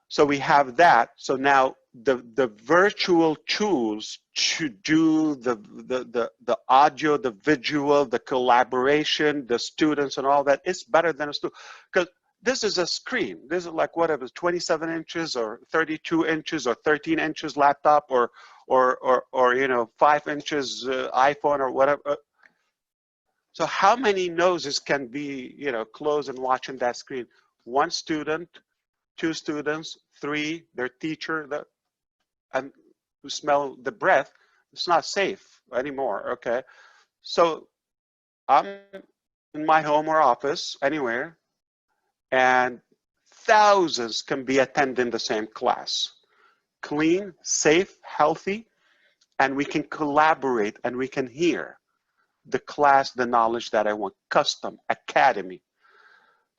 so we have that. So now the virtual tools to do the audio, the visual, the collaboration, the students and all that, it's better than a student, because this is a screen. This is like whatever, 27 inches or 32 inches or 13 inches laptop or you know, 5 inches iPhone or whatever. So how many noses can be, you know, closed and watching that screen? One student, two students, three, their teacher, and who smell the breath. It's not safe anymore, okay? So I'm in my home or office, anywhere, and thousands can be attending the same class. Clean, safe, healthy, and we can collaborate and we can hear the class, the knowledge that I want, custom, academy.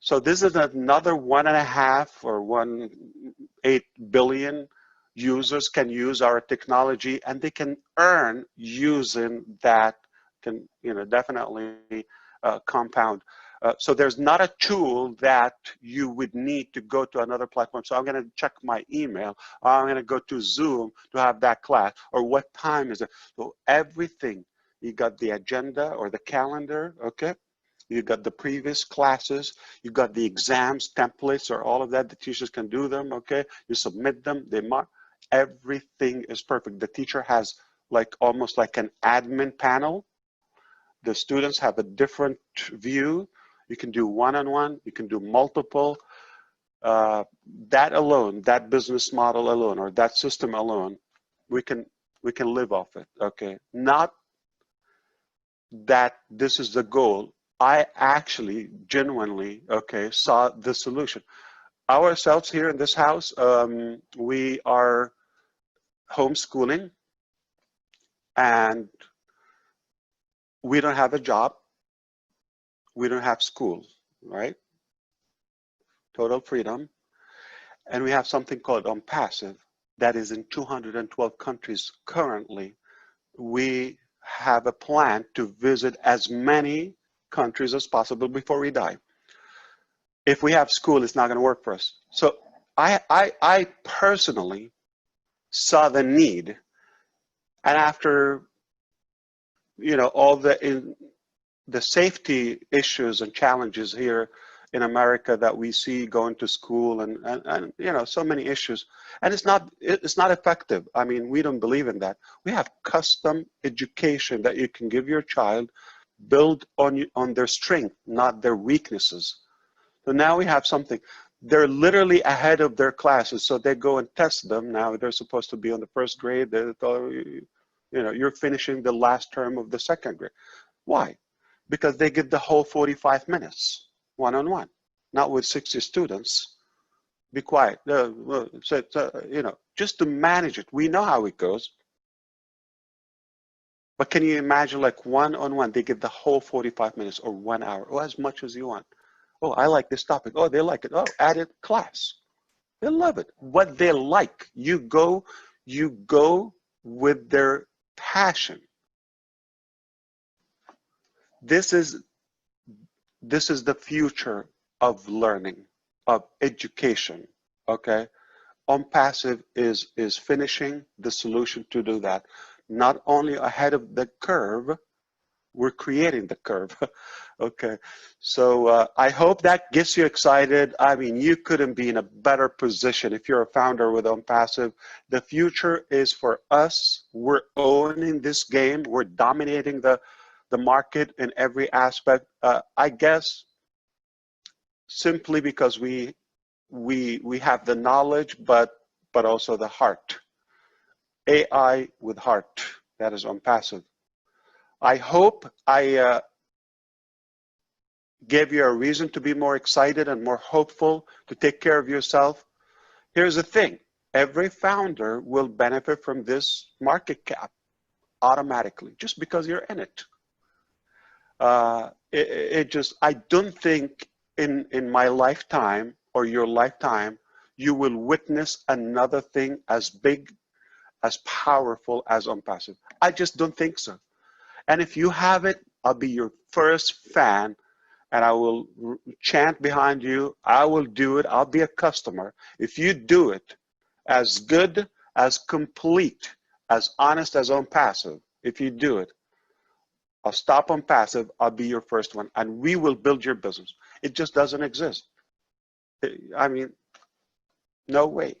So this is another 1.5 or 1.8 billion users can use our technology, and they can earn using that, can, you know, definitely compound. So there's not a tool that you would need to go to another platform. So I'm going to check my email, or I'm going to go to Zoom to have that class, or what time is it? So everything, you got the agenda or the calendar, okay? You got the previous classes, you got the exams, templates, or all of that. The teachers can do them, okay? You submit them, they mark. Everything is perfect. The teacher has like almost like an admin panel. The students have a different view. You can do one-on-one, you can do multiple. That alone, that business model alone, or that system alone, we can live off it, okay? Not that this is the goal. I actually genuinely, okay, saw the solution. Ourselves here in this house, we are homeschooling, and we don't have a job. We don't have school, right? Total freedom. And we have something called ONPASSIVE that is in 212 countries currently. We have a plan to visit as many countries as possible before we die. If we have school, it's not going to work for us. So I personally saw the need, and after, you know, all the safety issues and challenges here in America that we see going to school, and you know, so many issues, and it's not effective. I mean, we don't believe in that. We have custom education that you can give your child, build on their strength, not their weaknesses. So now we have something. They're literally ahead of their classes, so they go and test them. Now they're supposed to be on the first grade. You know, you're finishing the last term of the second grade. Why? Because they get the whole 45 minutes, one-on-one, not with 60 students. Be quiet. You know, just to manage it. We know how it goes. But can you imagine, like, one-on-one, they get the whole 45 minutes or 1 hour, or as much as you want. Oh, I like this topic. Oh, they like it. Oh, added class. They love it. What they like. You go with their passion. This is the future of learning, of education, okay? ONPASSIVE is finishing the solution to do that. Not only ahead of the curve, we're creating the curve, okay? So I hope that gets you excited. I mean, you couldn't be in a better position if you're a founder with ONPASSIVE. The future is for us. We're owning this game. We're dominating the the market in every aspect? I guess simply because we have the knowledge, but also the heart. AI with heart. That is ONPASSIVE. I hope I gave you a reason to be more excited and more hopeful, to take care of yourself. Here's the thing. Every founder will benefit from this market cap automatically, just because you're in it. I don't think in my lifetime or your lifetime, you will witness another thing as big, as powerful as ONPASSIVE. I just don't think so. And if you have it, I'll be your first fan, and I will chant behind you. I will do it. I'll be a customer. If you do it as good, as complete, as honest as ONPASSIVE, if you do it, I'll stop ONPASSIVE. I'll be your first one, and we will build your business. It just doesn't exist. I mean, no way.